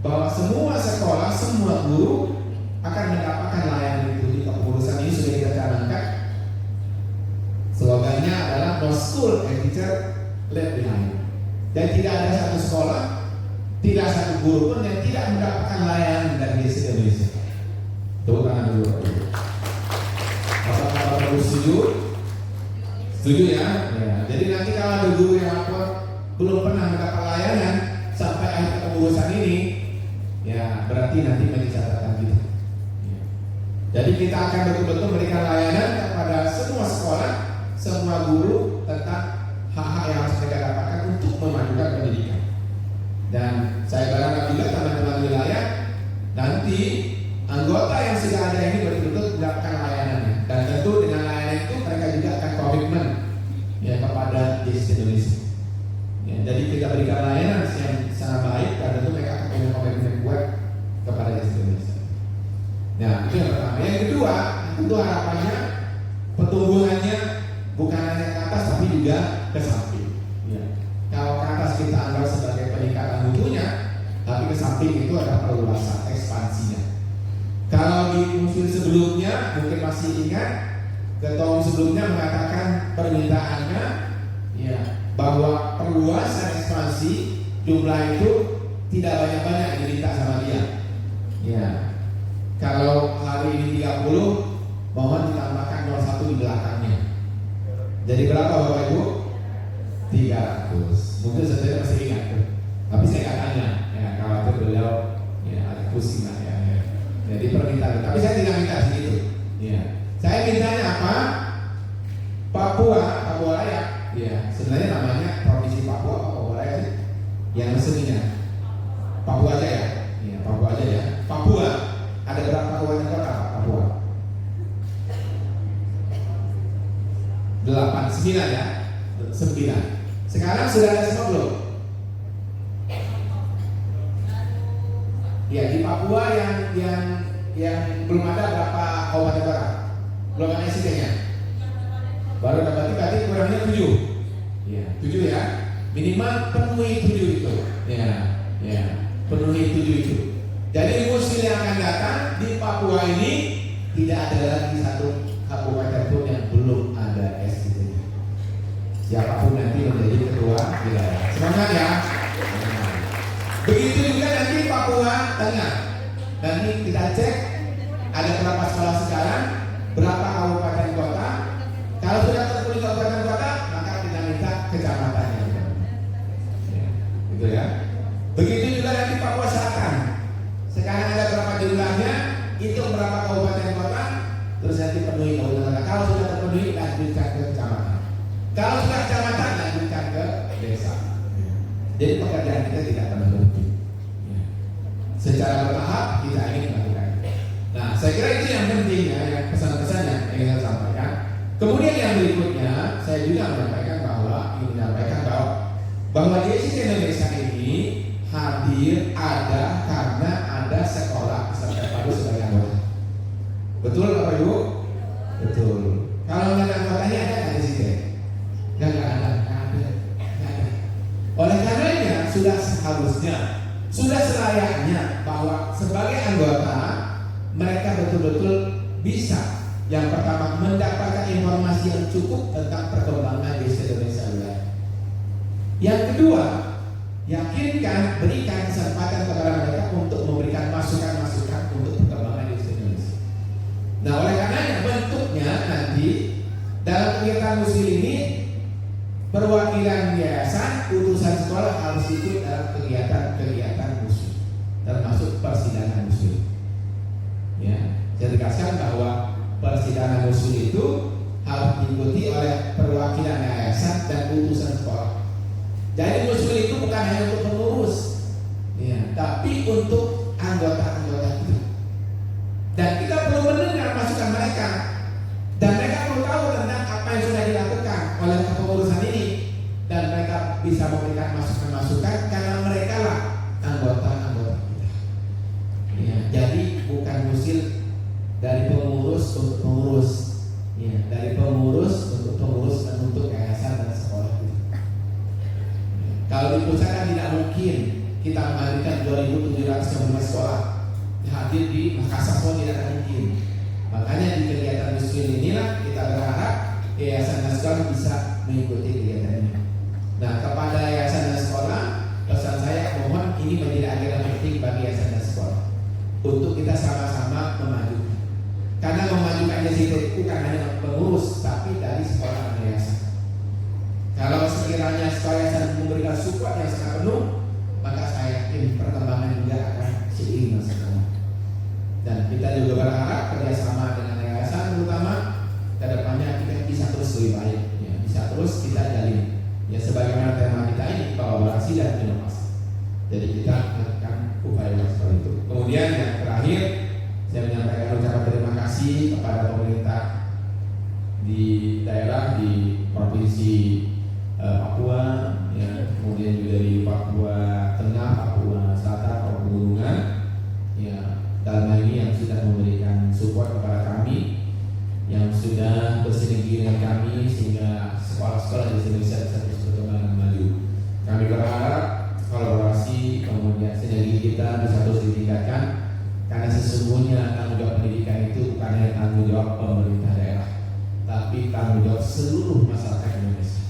bahwa semua sekolah, semua guru akan mendapatkan layanan itu. Di kepengurusan ini sudah kita canangkan. Slogannya adalah no school and teacher left behind. Dan tidak ada satu sekolah, tidak satu guru pun yang tidak mendapatkan layanan dari YSIT Indonesia. Tepuk tangan dulu Pak Ibu. Apakah Bapak Ibu setuju? Setuju ya? Ya. Jadi nanti kalau ada guru yang lapor belum pernah mendapat layanan sampai akhir kepengurusan ini, ya berarti nanti menjadi catatan kita. Ya. Jadi kita akan betul-betul memberikan layanan kepada semua sekolah, semua guru tentang hak-hak yang harus mereka dapatkan untuk memajukan pendidikan. Dan saya berharap juga teman-teman wilayah nanti anggota yang sudah ada ini betul-betul mendapatkan layanannya. Dan tentu dengan layanan itu mereka juga akan komitmen ya kepada YSIT Indonesia. Ya, jadi kita berikan layanan yang sangat baik dan tentu mereka akan punya komitmen kuat kepada YSIT Indonesia. Nah itu yang pertama. Yang kedua, tentu harapannya pertumbuhannya bukan hanya ke atas tapi juga ke samping. Ya. Kalau ke atas kita anggap sebagai peningkatan mutunya, tapi ke samping itu ada perluasan ekspansinya. Kalau di musim sebelumnya mungkin masih ingat, ketua sebelumnya mengatakan permintaannya ya bahwa perluasan ekspansi jumlah itu tidak banyak-banyak diminta sama dia. Ya. Kalau hari ini 30, mohon ditambahkan 01 di belakangnya. Jadi berapa Bapak Ibu? 300. Mungkin saya masih ingat, tapi saya nggak tanya. Ya, khawatir beliau ya ada pusing lah ya. Jadi permintaan, tapi saya tidak minta segitu. Ya. Saya mintanya apa? Papua Raya. Ya, sebenarnya namanya Provinsi Papua Raya sih. Yang resminya Papua aja ya. Ya, Papua aja ya. Papua ada berapa kabupaten kota Papua? 8, 9 ya. 9. Sekarang sudah ada semua belum? Ya di Papua yang belum ada berapa kabupaten kota? Belum ada SIT-nya. Baru dapat berarti kurangnya 7. Ya, 7 ya. Minimal penuhi 7 itu. Ya, penuhi 7 itu. Jadi musim yang akan datang di Papua ini tidak ada lagi satu kabupaten pun yang belum ada SIT-nya. Siapapun nanti menjadi ketua wilayah. Semangat ya. Begitu juga nanti Papua Tengah. Dan ini kita cek ada berapa sekolah sekarang, berapa kabupaten kota. Kalau sudah terpenuhi kabupaten kota, maka kita minta kecamatannya. Ya, gitu ya. Begitu juga nanti Papua Selatan. Sekarang ada berapa jumlahnya, itu berapa kabupaten kota, terus nanti penuhi kabupaten kota. Kalau sudah terpenuhi, lanjutkan ke kecamatan. Kalau sudah kecamatan, lanjutkan ke desa. Jadi pekerjaan kita tidak akan berhenti. Secara bertahap kita ingin melakukan. Nah, saya kira itu yang penting ya, yang pesan-pesan yang ingin saya sampaikan. Kemudian yang berikutnya, saya juga menyampaikan bahwa YSIT Indonesia ini hadir ada karena ada sekolah peserta padu sebagai anggota. Betul Bapak Ibu? Betul. Kalau nggak ada anggotanya ada nggak di sini? Nggak ada. Oleh karenanya sudah seharusnya, sudah selayaknya bahwa sebagai anggota mereka betul-betul bisa Yang pertama, mendapatkan informasi yang cukup tentang perkembangan di Indonesia wilayah. Yang kedua, yakinkan, berikan kesempatan kepada mereka untuk memberikan masukan-masukan untuk perkembangan di Indonesia. Nah, oleh karenanya bentuknya nanti dalam kegiatan muslim ini perwakilan yayasan, utusan sekolah harus ikut dalam kegiatan-kegiatan muslim, termasuk persidangan muslim. Ya, saya tegaskan bahwa persidangan muslim itu harus diikuti oleh perwakilan yayasan dan utusan sekolah. Jadi muslim itu bukan hanya untuk pengurus, ya, tapi untuk anggota-anggota kita. Dan kita perlu mendengar masukan mereka, dan mereka perlu tahu tentang apa yang sudah dilakukan oleh kepengurusan ini, dan mereka bisa memberikan masukan-masukan karena mereka lah anggota-anggota kita. Ya, jadi bukan muslim dari pengurus untuk pengurus, ya, dari pengurus untuk pengurus dan untuk yayasan dan sekolah kita. Kalau di pusat kan tidak mungkin kita menghadirkan 2.715 sekolah hadir di Makassar, pun tidak mungkin. Makanya di kegiatan muslim inilah kita berharap yayasan dan sekolah bisa mengikuti kegiatan ini. Nah, kepada yayasan dan sekolah, pesan saya mohon ini menjadi agenda penting bagi yayasan dan sekolah untuk kita sama-sama memajukan. Karena memajukan itu bukan hanya pengurus, tapi dari sekolah dan yayasan. Kalau sekiranya sekolah yayasan memberikan support yang sangat penuh, maka saya yakin perkembangan juga akan seiring masa depan. Dan kita juga berharap kerjasama dengan yayasan, terutama kedepannya kita bisa terus lebih baik, ya, bisa terus kita jalin. Ya, sebagaimana tema kita ini kolaborasi dan inovasi. Jadi kita melakukan upaya seperti itu. Kemudian yang terakhir, saya menyampaikan ucapan terima kasih kepada pemerintah di daerah di provinsi Papua, ya, kemudian juga di Papua Tengah, Papua Selatan, Papua Pegunungan, ya, dalam hal ini yang sudah memberikan support kepada kami, yang sudah bersinergi dengan kami sehingga sekolah-sekolah di Indonesia bisa terus berkembang dan maju. Kami berharap kolaborasi kemudian sinergi kita bisa terus ditingkatkan, karena sesungguhnya tanggung jawab pendidikan itu bukan hanya tanggung jawab pemerintah daerah, tapi tanggung jawab seluruh masyarakat Indonesia.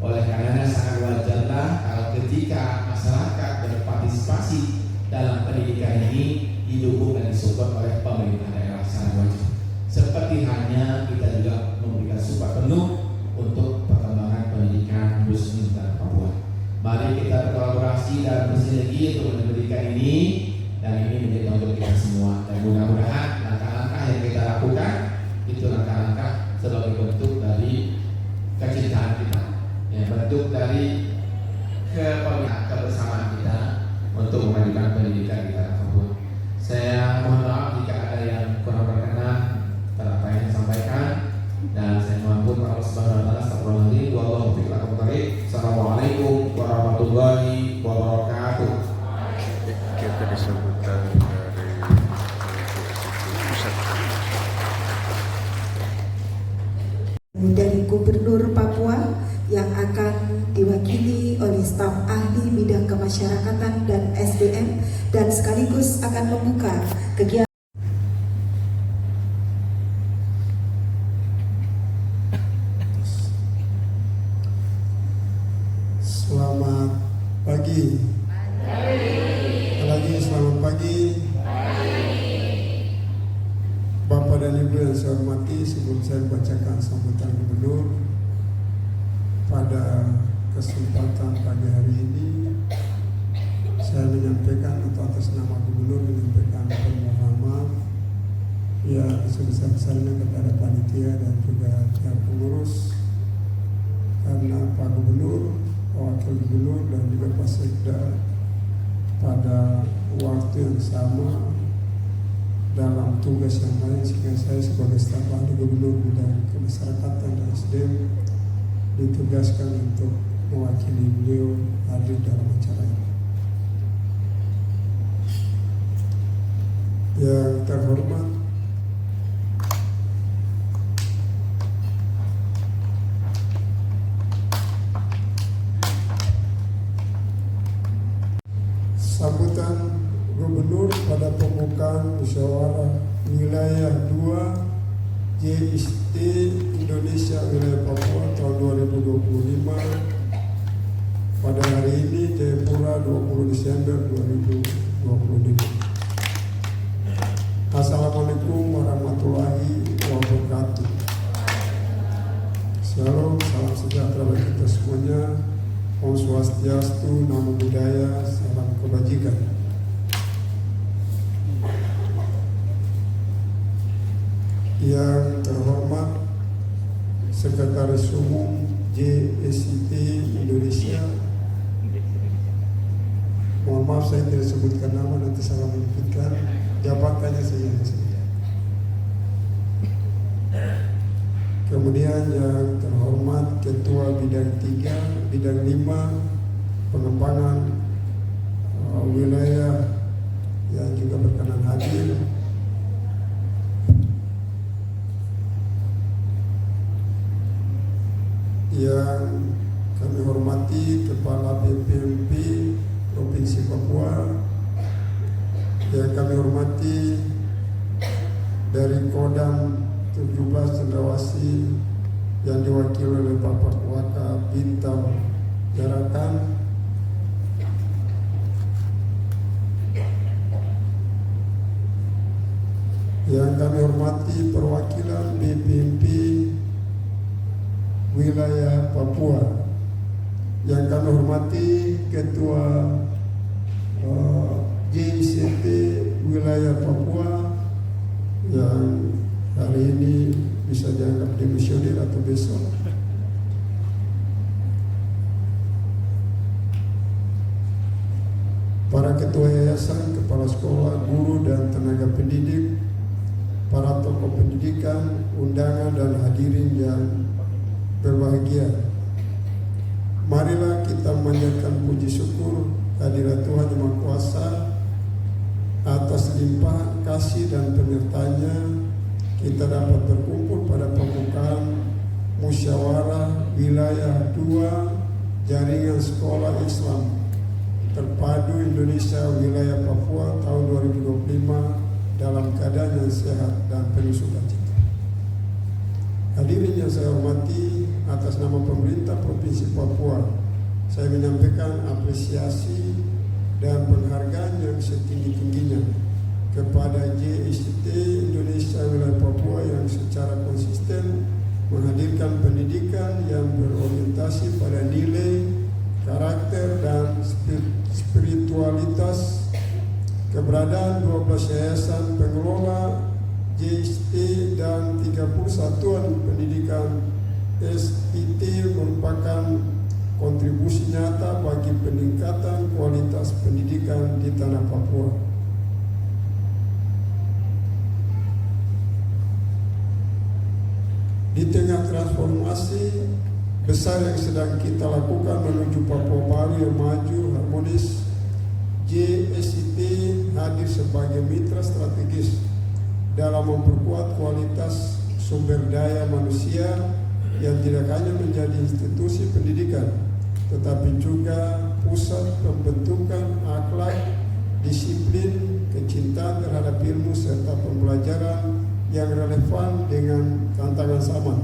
Oleh karenanya sangat wajarlah kalau ketika masyarakat berpartisipasi dalam pendidikan ini didukung dan disupport oleh pemerintah daerah, sangat wajar. Seperti hanya kita juga memberikan support penuh untuk perkembangan pendidikan muslim dan Papua. Mari kita berkolaborasi dan bersinergi untuk memberikan ini, dan ini menjadi tanggung jawab kita semua. Dan mudah-mudahan langkah-langkah yang kita lakukan itu langkah-langkah sebagai bentuk dari kecintaan kita, ya, bentuk dari kebersamaan kita untuk memajukan pendidikan kita di Papua. Saya mohon maaf jika ada yang kurang berkenan apa yang disampaikan, dan saya mohon pun Allah Subhanahu wa taala. Astagfirullahaladzim, wallahu a'lam. Assalamualaikum warahmatullahi wabarakatuh. Kita disambutkan dari pusat. Dari Gubernur Papua yang akan diwakili oleh staf ahli bidang kemasyarakatan dan SDM, dan sekaligus akan membuka kegiatan. Selamat pagi. Lagi selamat pagi. Bapak dan Ibu yang saya hormati, sebelum saya bacakan sambutan gubernur pada kesempatan pagi hari ini, saya menyampaikan atau atas nama gubernur menyampaikan permohonan maaf ya sebesar-besarnya kepada panitia dan juga pihak pengurus, karena Pak Gubernur, Wakil Gubernur dan juga Pak Sekda pada waktu yang sama dalam tugas yang lain, sehingga saya sebagai staf ahli Gubernur bidang kemasyarakatan dan SDM ditugaskan untuk mewakili beliau hadir dalam acara ini. Yang terhormat sambutan Gubernur pada pembukaan musyawarah wilayah 2 JICT Indonesia Wilayah Papua tahun 2025 pada hari ini Jayapura 20 Desember 2025. Assalamualaikum warahmatullahi wabarakatuh. Shalom, salam sejahtera bagi kita semuanya. Om Swastiastu, Namo Buddhaya, salam kebajikan. Yang terhormat Sekretaris Umum JICT Indonesia, mohon maaf saya tidak sebutkan nama, nanti salah menyebutkan jabatannya saja. Kemudian yang terhormat Ketua Bidang 3, Bidang 5 Pengembangan Wilayah yang juga berkenan hadir. Yang kami hormati Kepala BPMP Provinsi Papua, yang kami hormati dari Kodam 17 Cendrawasih yang diwakili oleh Bapak Waka Bintang Jarakan, yang kami hormati perwakilan BPMP Wilayah Papua, yang kami hormati Ketua JICT Wilayah Papua yang hari ini bisa dianggap demisioner atau besok. Para ketua yayasan, kepala sekolah, guru dan tenaga pendidik, para tokoh pendidikan, undangan dan hadirin yang berbahagia. Marilah kita memanjatkan puji syukur kehadirat Tuhan Yang Maha Kuasa atas limpahan kasih dan penyertanya. Kita dapat berkumpul pada pembukaan musyawarah wilayah 2 jaringan sekolah Islam terpadu Indonesia Wilayah Papua tahun 2025 dalam keadaan yang sehat dan penuh sukacita. Hadirin yang saya hormati, atas nama pemerintah Provinsi Papua, saya menyampaikan apresiasi dan penghargaan yang setinggi-tingginya kepada JICT Indonesia Wilayah Papua yang secara konsisten menghadirkan pendidikan yang berorientasi pada nilai, karakter, dan spiritualitas. Keberadaan 12 yayasan pengelola JICT dan 30 satuan pendidikan SIT merupakan kontribusi nyata bagi peningkatan kualitas pendidikan di tanah Papua. Di tengah transformasi besar yang sedang kita lakukan menuju Papua baru yang maju, harmonis, JICT hadir sebagai mitra strategis dalam memperkuat kualitas sumber daya manusia yang tidak hanya menjadi institusi pendidikan, tetapi juga pusat pembentukan akhlak, disiplin, kecintaan terhadap ilmu serta pembelajaran yang relevan dengan tantangan zaman.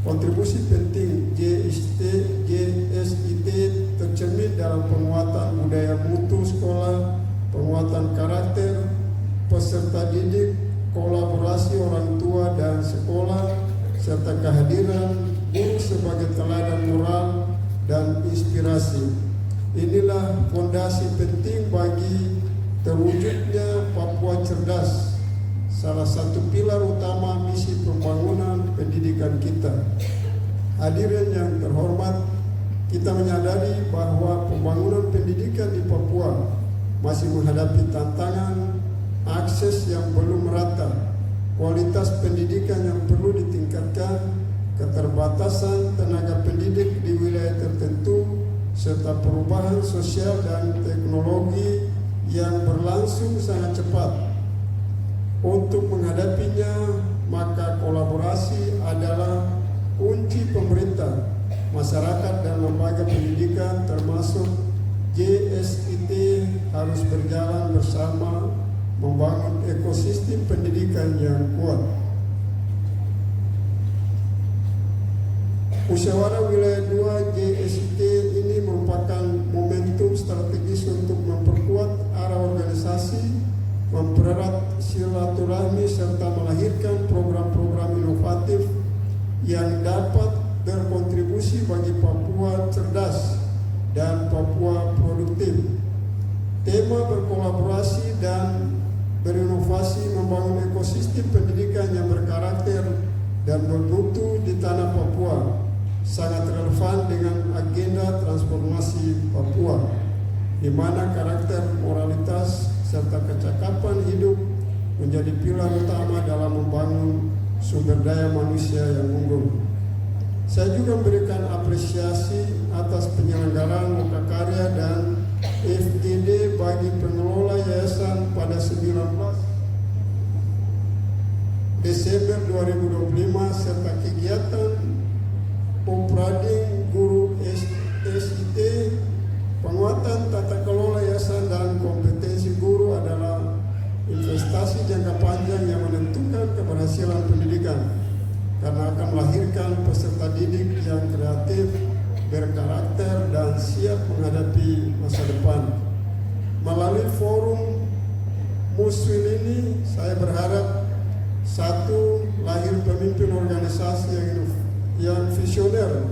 Kontribusi penting JICT tercermin dalam penguatan budaya mutu sekolah, penguatan karakter peserta didik, kolaborasi orang tua dan sekolah, serta kehadiran guru sebagai teladan moral dan inspirasi. Inilah fondasi penting bagi terwujudnya Papua cerdas, salah satu pilar utama misi pembangunan pendidikan kita. Hadirin yang terhormat, kita menyadari bahwa pembangunan pendidikan di Papua masih menghadapi tantangan akses yang belum merata, kualitas pendidikan yang perlu ditingkatkan, keterbatasan tenaga pendidik di wilayah tertentu, serta perubahan sosial dan teknologi yang berlangsung sangat cepat. Untuk menghadapinya, maka kolaborasi adalah kunci pemerintah, masyarakat dan lembaga pendidikan termasuk JICT harus berjalan bersama membangun ekosistem pendidikan yang kuat. Musyawarah Wilayah 2 JST ini merupakan momentum strategis untuk memperkuat arah organisasi, mempererat silaturahmi serta melahirkan program-program inovatif yang dapat berkontribusi bagi Papua cerdas dan Papua produktif. Tema berkolaborasi dan berinovasi membangun ekosistem pendidikan yang berkarakter dan bermutu di tanah Papua sangat relevan dengan agenda transformasi Papua, di mana karakter moralitas serta kecakapan hidup menjadi pilar utama dalam membangun sumber daya manusia yang unggul. Saya juga memberikan apresiasi atas penyelenggaraan lokakarya dan FGD bagi pengelola yayasan pada 19 Desember 2025 serta kegiatan Poprading Guru SIT. Penguatan tata kelola yayasan dan kompetensi guru adalah investasi jangka panjang yang menentukan keberhasilan pendidikan, karena akan melahirkan peserta didik yang kreatif, berkarakter, dan siap menghadapi masa depan. Melalui forum Muswil ini, saya berharap satu, lahir pemimpin organisasi yang visioner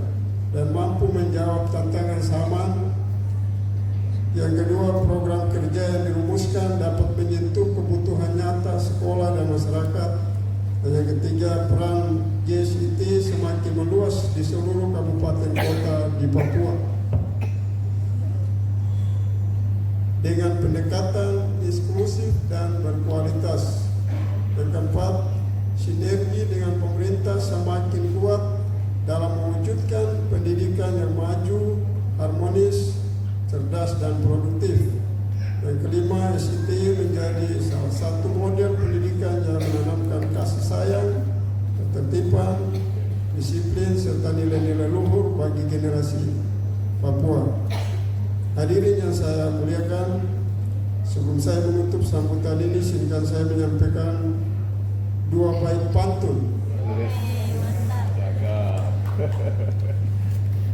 dan mampu menjawab tantangan zaman. Yang kedua, program kerja yang dirumuskan dapat menyentuh kebutuhan nyata sekolah dan masyarakat. Dan yang ketiga, peran JSIT semakin meluas di seluruh kabupaten kota di Papua dengan pendekatan inklusif dan berkualitas. Yang keempat, sinergi dengan pemerintah semakin kuat dalam mewujudkan pendidikan yang maju, harmonis, cerdas, dan produktif. Yang kelima, SIT menjadi salah satu model pendidikan yang menanamkan kasih sayang, ketertiban, disiplin, serta nilai-nilai luhur bagi generasi Papua. Hadirin yang saya muliakan, sebelum saya menutup sambutan ini, izinkan saya menyampaikan dua bait pantun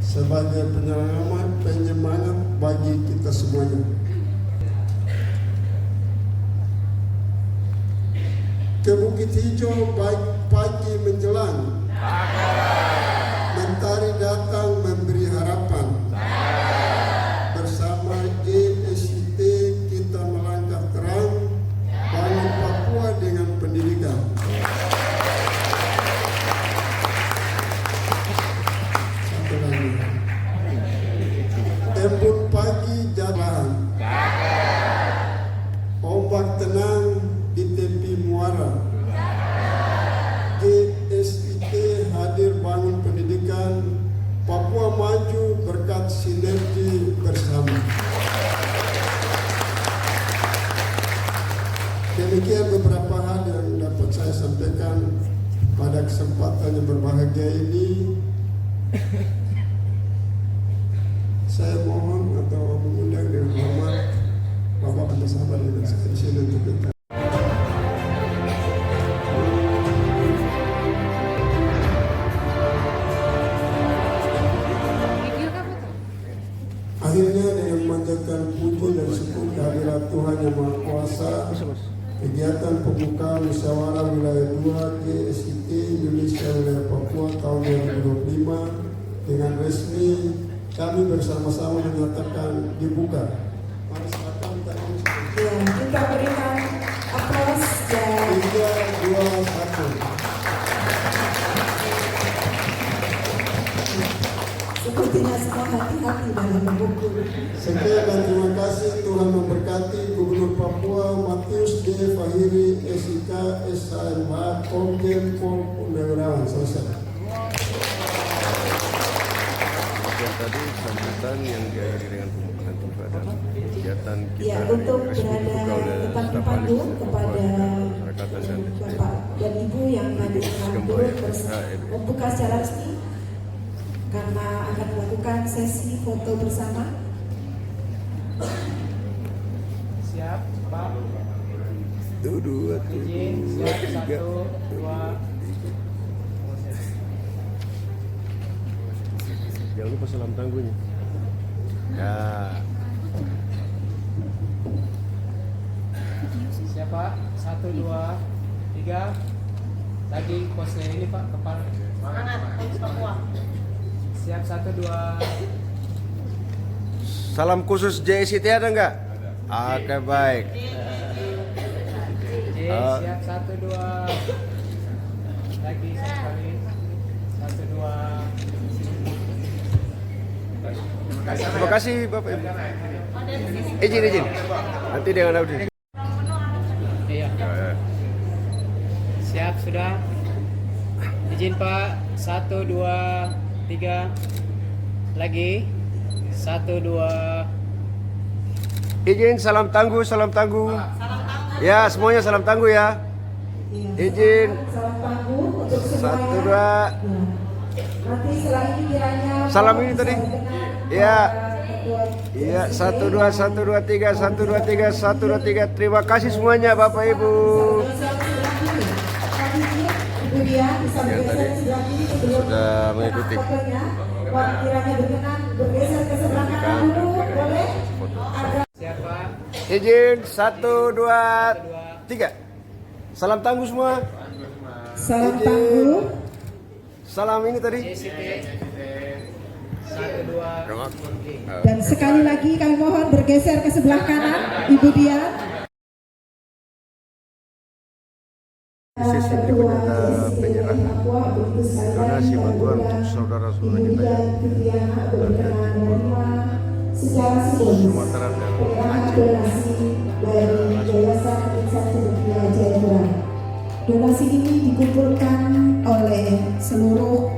sebagai penyemangat bagi kita semuanya. Ke Bukit Hijau baik pagi menjelang, mentari datang memberi harapan. Bersama JSIT kita melangkah terang, bangun Papua dengan pendidikan. Satu lagi, embun pagi jalan, ombak tenang di tepi muara. JSIT hadir bangun pendidikan, Papua maju berkat sinergi bersama. Demikian beberapa hal yang dapat saya sampaikan pada kesempatan yang berbahagia ini. Saya mohon atau mengundang dengan hormat Bapak bersama dengan saya di sini untuk kita. Akhirnya dengan memanjatkan puji dan syukur kehadirat Tuhan Yang Maha Kuasa, kegiatan pembukaan musyawarah wilayah 2 JSIT Indonesia wilayah Papua tahun 2025 dengan resmi kami bersama-sama menyatakan dibuka. Mari silakan Kita berikan aplaus dan 3, 2, 1. sepertinya semua hati-hati dalam membuku. Sekian dan terima kasih. Tuhan memberkati Gubernur Papua Matius D. Fahiri SIK SHMH Komjen Pol Purnawirawan. Selesai. Tadi sambutan yang diakhiri dengan pembukaan tiba dan kegiatan kita Ya, untuk resmi berada dibuka oleh tempat staf pandu ahli kepada Pemasyarakatan dan Bapak dan Ibu yang hadir turut membuka secara resmi karena akan melakukan sesi foto bersama. Siap, Pak. Dua, Izin, siap, tiga. 1, 2. Jangan lupa salam tangguhnya. Ya. Siapa? 1, 2, 3. Lagi pose ini Pak, kepala. Semangat, Bagus Papua. Siap 1, 2. Salam khusus JSIT ada nggak? Oke, baik. Siap 1, 2. Lagi sekali. 1, 2. Terima kasih Bapak Ibu. Izin. Nanti dengan audit. Iya. Siap sudah. Izin Pak. 1, 2, 3. Lagi. 1, 2. Izin salam tangguh. Ya, semuanya salam tangguh ya. Izin. Salam tangguh untuk 1, 2. Nanti setelah ini kiranya Salam ini tadi. Ya. Iya, 1, 2, 1, 2, 3, 1, 2, 3, 1, 2, 3. Terima kasih semuanya Bapak Ibu. Ibu dia bisa Yang tadi bergeser sebelah kiri sebelum sudah mengikuti. fotonya. Wah, kiranya berkenan bergeser ke sebelah kanan dulu, boleh? Agar Siapa? Izin 1, 2, 3. Salam tangguh semua. salam tangguh. Salam ini tadi. 1, 2. Dan sekali lagi kami mohon bergeser ke sebelah kanan, Ibu dia. Sesi berikutnya ada penyerahan donasi bantuan untuk saudara-saudara kita yang secara simbolis Sumatera dan Aceh. donasi dari Yayasan Insan Cendekia Jayapura. Donasi ini dikumpulkan oleh seluruh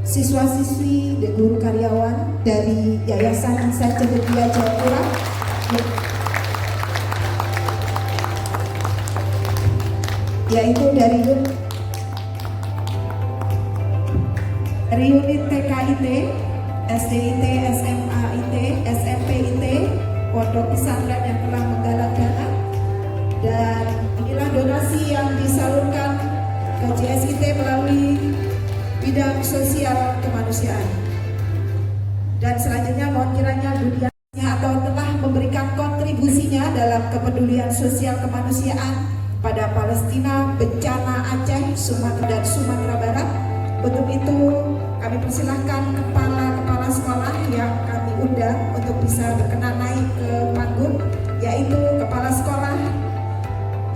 siswa-siswi dan guru karyawan dari Yayasan Insan Cendekia Jayapura, yaitu dari unit TKIT, SDIT, SMAIT, SMPIT, Pondok Pesantren yang telah menggalang dana. Dan inilah donasi yang disalurkan ke JSIT melalui bidang sosial kemanusiaan. Dan selanjutnya mohon kiranya budianya atau telah memberikan kontribusinya dalam kepedulian sosial kemanusiaan pada Palestina, bencana Aceh, Sumatera dan Sumatera Barat. Untuk itu kami persilahkan kepala-kepala sekolah yang kami undang untuk bisa berkenan naik ke panggung, yaitu kepala sekolah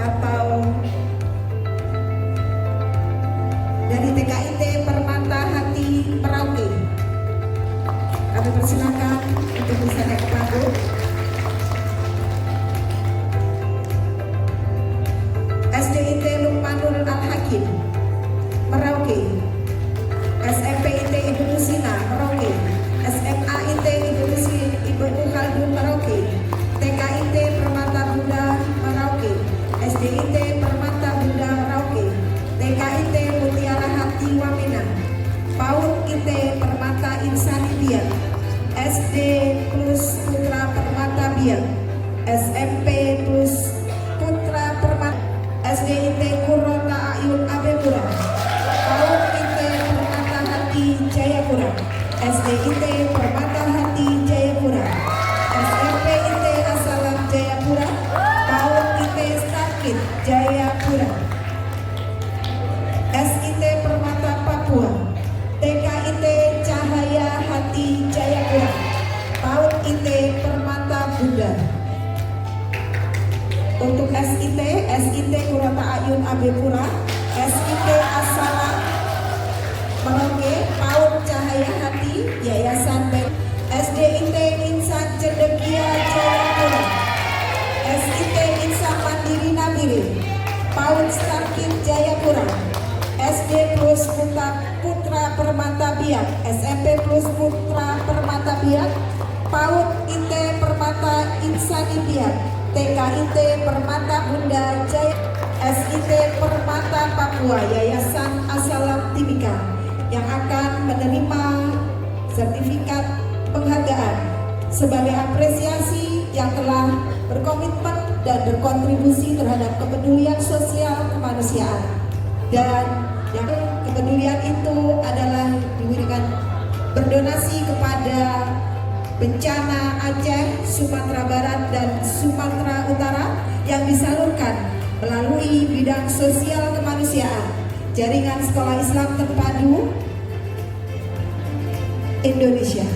atau dari TKIT Permata Hati Merauke. Kami persilahkan untuk bisa naik ke panggung. SDIT Lukmanul Al-Hakim Merauke, SMPIT Ibnu Sina Merauke, SMAIT Ibnu Khaldun Merauke, TKIT Permata Bunda Merauke, SDIT Permata Bunda Merauke, TKIT Mutiara Hati Wamena, PAUD IT Permata Insani Biak, SD Plus Putra Permata Biak, SMP Plus Putra Permata, SDIT Kurota Ayun Abepura, PAUD IT Permata Hati Jayapura, SDIT Permata Hati Jayapura, SMPIT Asalam Jayapura, PAUD IT Starkit Jayapura, SIT Permata Papua, TKIT Cahaya Hati Jayapura, PAUD IT Permata Bunda. Untuk SIT Kurota Ayun Abepura, SIT Asalam Merauke, PAUD Cahaya Hati Yayasan BEM, SDIT Insan Cendekia Jayapura, SIT Insan Mandiri Nabire, PAUD Starkit Jayapura, SD Plus Putra Permata Biak, SMP Plus Putra Permata Biak, PAUD IT Permata Insani Biak, TKIT Permata Bunda Jaya, SIT Permata Papua Yayasan Asalam Timika yang akan menerima sertifikat penghargaan sebagai apresiasi yang telah berkomitmen dan berkontribusi terhadap kepedulian sosial kemanusiaan. Dan yang kepedulian itu adalah diberikan berdonasi kepada bencana Aceh, Sumatera Barat, dan Sumatera Utara yang disalurkan melalui bidang sosial kemanusiaan Jaringan Sekolah Islam Terpadu Indonesia.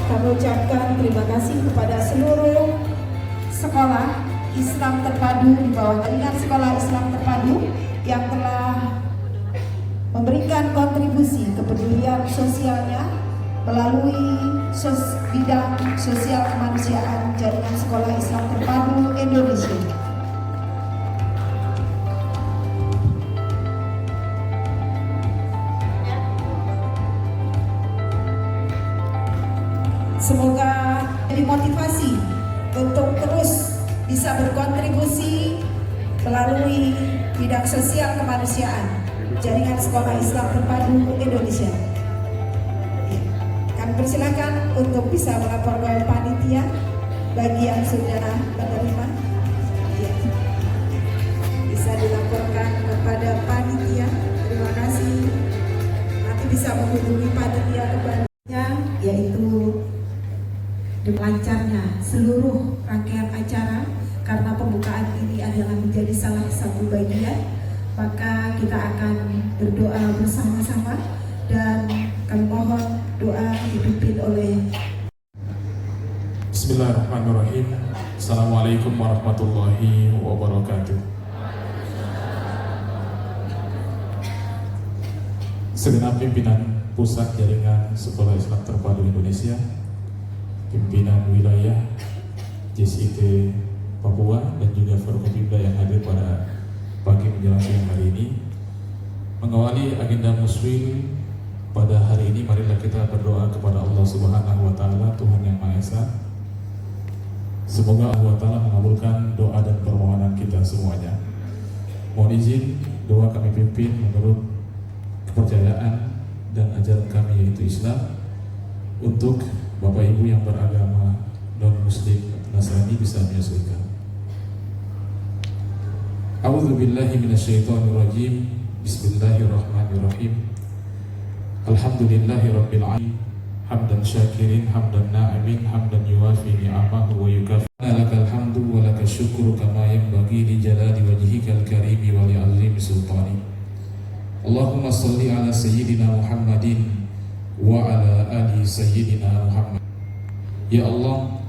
Kami ucapkan terima kasih kepada seluruh sekolah Islam terpadu di bawah Jaringan Sekolah Islam Terpadu yang telah memberikan kontribusi kepedulian sosialnya melalui bidang sosial kemanusiaan Jaringan Sekolah Islam Terpadu Indonesia. Semoga jadi motivasi untuk terus bisa berkontribusi melalui bidang sosial kemanusiaan Jaringan Sekolah Islam Terpadu Indonesia. Ya. Kami persilakan untuk bisa melapor ke panitia bagi yang sudah menerima. Ya. Bisa dilaporkan kepada panitia. Terima kasih. Nanti bisa menghubungi panitia kebanyakan, yaitu lancarnya seluruh rangkaian acara, karena pembukaan ini adalah menjadi salah satu bagian, maka kita akan berdoa bersama-sama dan kami mohon doa dipimpin oleh Bismillahirrahmanirrahim. Assalamualaikum warahmatullahi wabarakatuh. Segenap pimpinan Pusat Jaringan Sekolah Islam Terpadu Indonesia, pimpinan wilayah JSIT Papua dan juga Forkopimda yang hadir pada pagi menjelang siang hari ini. Mengawali agenda muslim pada hari ini, marilah kita berdoa kepada Allah Subhanahu wa taala, Tuhan yang Maha Esa. Semoga Allah Ta'ala mengabulkan doa dan permohonan kita semuanya. Mohon izin doa kami pimpin menurut kepercayaan dan ajaran kami, yaitu Islam, untuk Bapak Ibu yang beragama non-muslim Nasrani bisa menyesuaikan. A'udzubillahi minasyaitonirrajim. Bismillahirrahmanirrahim. Alhamdulillahirabbil alamin. Hamdan syakirin, hamdan na'imin, hamdan yuwafi ni'amahu wa yukafi. Lakal hamdu wa lakal syukru kama yanbaghi li jalali wajhikal karimi wa li 'azimi sultani. Allahumma shalli ala sayyidina Muhammadin wa ala ali sayyidina Muhammad. Ya Allah,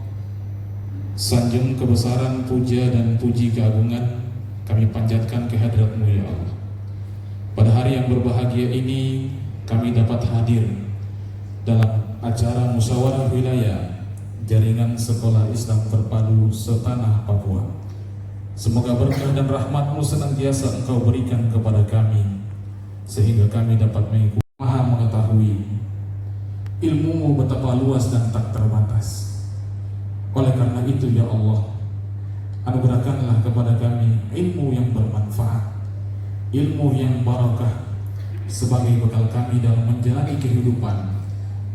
sanjung kebesaran, puja dan puji keagungan kami panjatkan ke hadirat-Mu ya Allah. Pada hari yang berbahagia ini kami dapat hadir dalam acara musyawarah wilayah Jaringan Sekolah Islam Terpadu setanah Papua. Semoga berkah dan rahmat-Mu senantiasa Engkau berikan kepada kami, sehingga kami dapat mengikuti. Maha mengetahui, ilmu-Mu betapa luas dan tak terbatas. Oleh karena itu ya Allah, anugerahkanlah kepada kami ilmu yang bermanfaat, ilmu yang barakah, sebagai bekal kami dalam menjalani kehidupan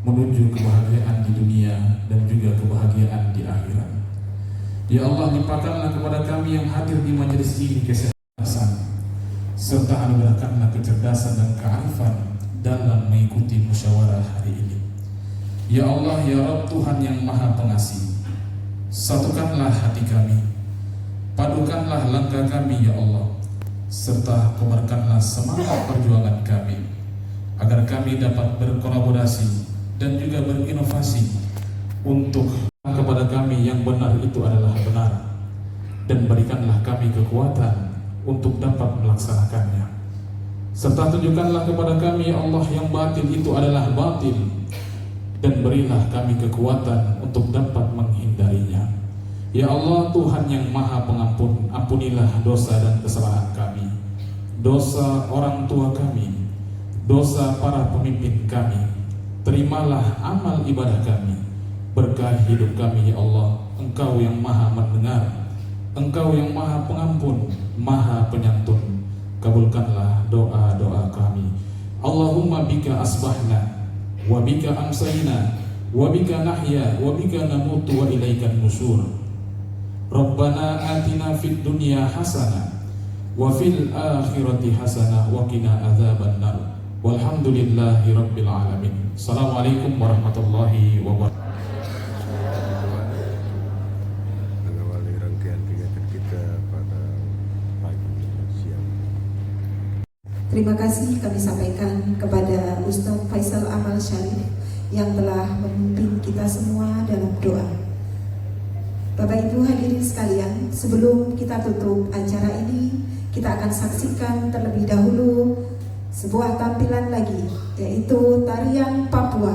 menuju kebahagiaan di dunia dan juga kebahagiaan di akhirat. Ya Allah, limpahkanlah kepada kami yang hadir di majelis ini kesehatan, serta anugerahkanlah kecerdasan dan kearifan dalam mengikuti musyawarah hari ini. Ya Allah, ya Rabb, Tuhan yang Maha Pengasih, satukanlah hati kami, padukanlah langkah kami ya Allah, serta kobarkanlah semangat perjuangan kami, agar kami dapat berkolaborasi dan juga berinovasi untuk kepada kami yang benar itu adalah benar, dan berikanlah kami kekuatan untuk dapat melaksanakannya. Serta tunjukkanlah kepada kami ya Allah yang batil itu adalah batil, dan berilah kami kekuatan untuk dapat menghindarinya. Ya Allah Tuhan yang Maha Pengampun, ampunilah dosa dan kesalahan kami, dosa orang tua kami, dosa para pemimpin kami. Terimalah amal ibadah kami, berkah hidup kami ya Allah. Engkau yang Maha mendengar, Engkau yang Maha Pengampun, Maha Penyantun. Kabulkanlah doa-doa kami. Allahumma bika asbahna wa bika amsayna wa bika nahya wa bika namutu wa ilaikan nusur. Rabbana atina fid dunya hasanah wa fil akhirati hasanah wa qina adzabannar. Walhamdulillahi rabbil alamin. Assalamualaikum warahmatullahi wabarakatuh. Mengawali rangkaian kegiatan kita pada pagi siang. Terima kasih kami sampaikan kepada Ustaz Faisal Amal Syarif yang telah memimpin kita semua dalam doa. Bapak Ibu hadirin sekalian, sebelum kita tutup acara ini, kita akan saksikan terlebih dahulu sebuah tampilan lagi, yaitu tarian Papua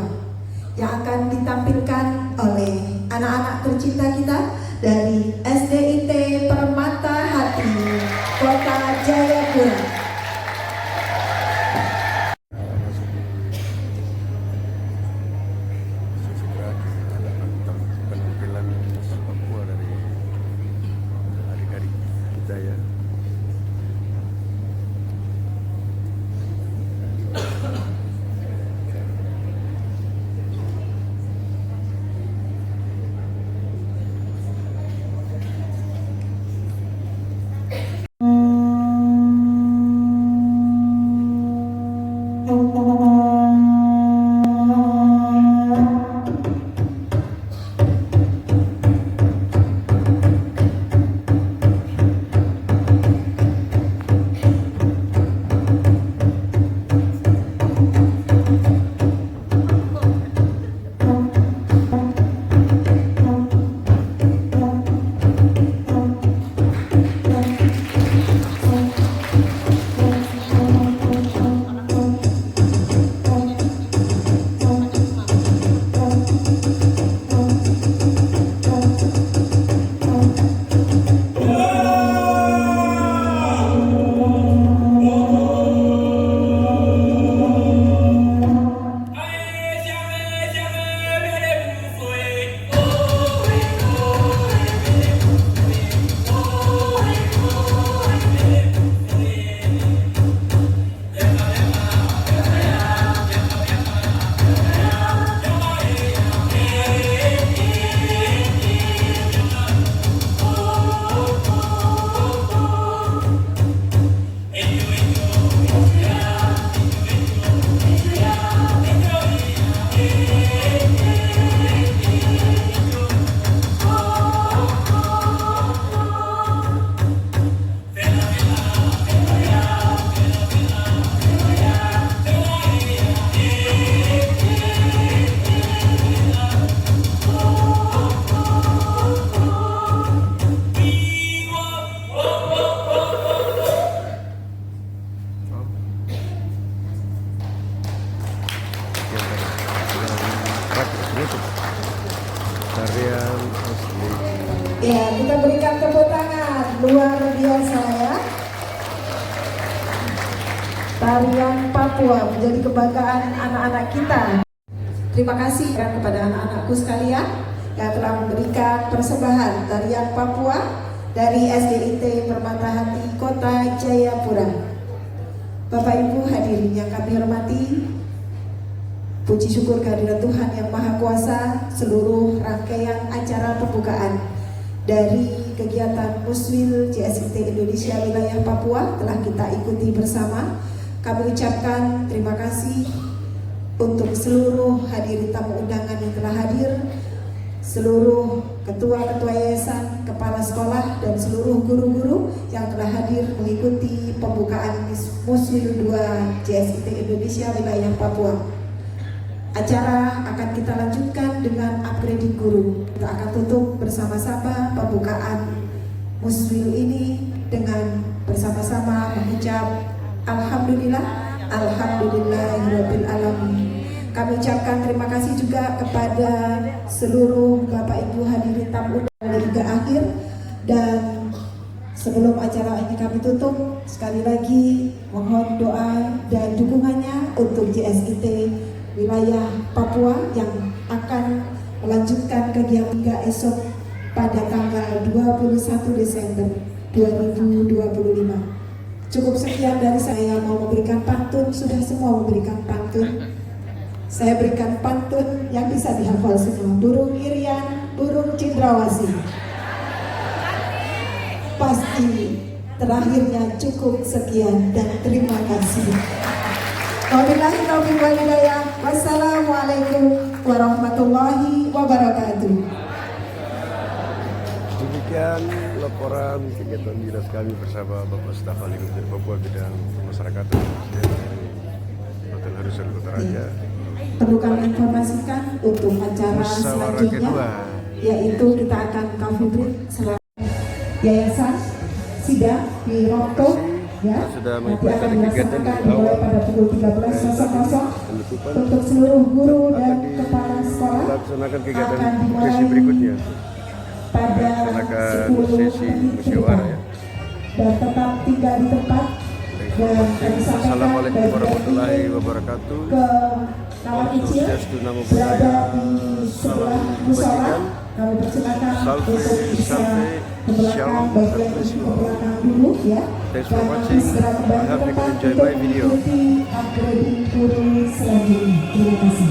yang akan ditampilkan oleh anak-anak tercinta kita dari SDIT Permata Hati, Kota Jayapura. Segera kita ada penampilan musik Papua dari adik-adik kita ya. Tarian asli. Ya, kita berikan tepuk tangan luar biasa ya. Tarian Papua menjadi kebanggaan anak-anak kita. Terima kasih kepada anak-anakku sekalian yang telah memberikan persembahan tarian Papua dari SDIT Permata Hati Kota Jayapura. Bapak Ibu hadirin yang kami hormati, puji syukur kehadirat Tuhan yang Maha Kuasa, seluruh rangkaian acara pembukaan dari kegiatan Muswil JSIT Indonesia Wilayah Papua telah kita ikuti bersama. Kami ucapkan terima kasih untuk seluruh hadirin tamu undangan yang telah hadir, seluruh ketua-ketua yayasan, kepala sekolah, dan seluruh guru-guru yang telah hadir mengikuti pembukaan Muswil 2 JSIT Indonesia Wilayah Papua. Acara akan kita lanjutkan dengan upgrading guru. Kita akan tutup bersama-sama pembukaan Muswil ini dengan bersama-sama mengucap Alhamdulillah, Alhamdulillahirabbil alamin. Kami ucapkan terima kasih juga kepada seluruh Bapak Ibu hadirin tamu undangan hingga akhir. Dan sebelum acara ini kami tutup, sekali lagi mohon doa dan dukungannya untuk JSIT wilayah Papua yang akan melanjutkan kegiatan hingga esok pada tanggal 21 Desember 2025. Cukup sekian dari saya. Mau memberikan pantun, sudah semua memberikan pantun. Saya berikan pantun yang bisa dihafal semua. Burung irian, burung cendrawasih. Pasti terakhirnya cukup sekian dan terima kasih. Wabillahi taufiq wal hidayah. Wassalamualaikum warahmatullahi wabarakatuh. Demikian laporan kegiatan dinas kami bersama Bapak Staf Ahli Gubernur Papua bidang pemasyarakatan dari Hotel Harrison Kota Raja. Perlu kami informasikan untuk acara Musyawarah selanjutnya, kedua, yaitu kita akan cover Yayasan Sida di Rokto, ya. sudah Nanti akan mengikuti kegiatan dilaksanakan di mulai awal pada pukul 13.00 penutupan untuk seluruh guru dan akan kepala sekolah. dilaksanakan kegiatan akan dimulai sesi berikutnya. pada Dilaksanakan 10 sesi menit musyawarah ya. dan tetap tinggal di tempat. Dan kami sampaikan Assalamualaikum dari warahmatullahi wabarakatuh. ke kawan kecil Swastiastu, Namo berada Buddhaya, di sebelah Salam musola. kebajikan, Kami persilakan Salve, untuk bisa salve, ke belakang, shalom, baik God yang bless di you all. belakang dulu ya. Thanks for Dan nanti watching. segera kembali I ke hope you tempat can enjoy untuk my video. mengikuti upgrading guru selanjutnya. Terima kasih.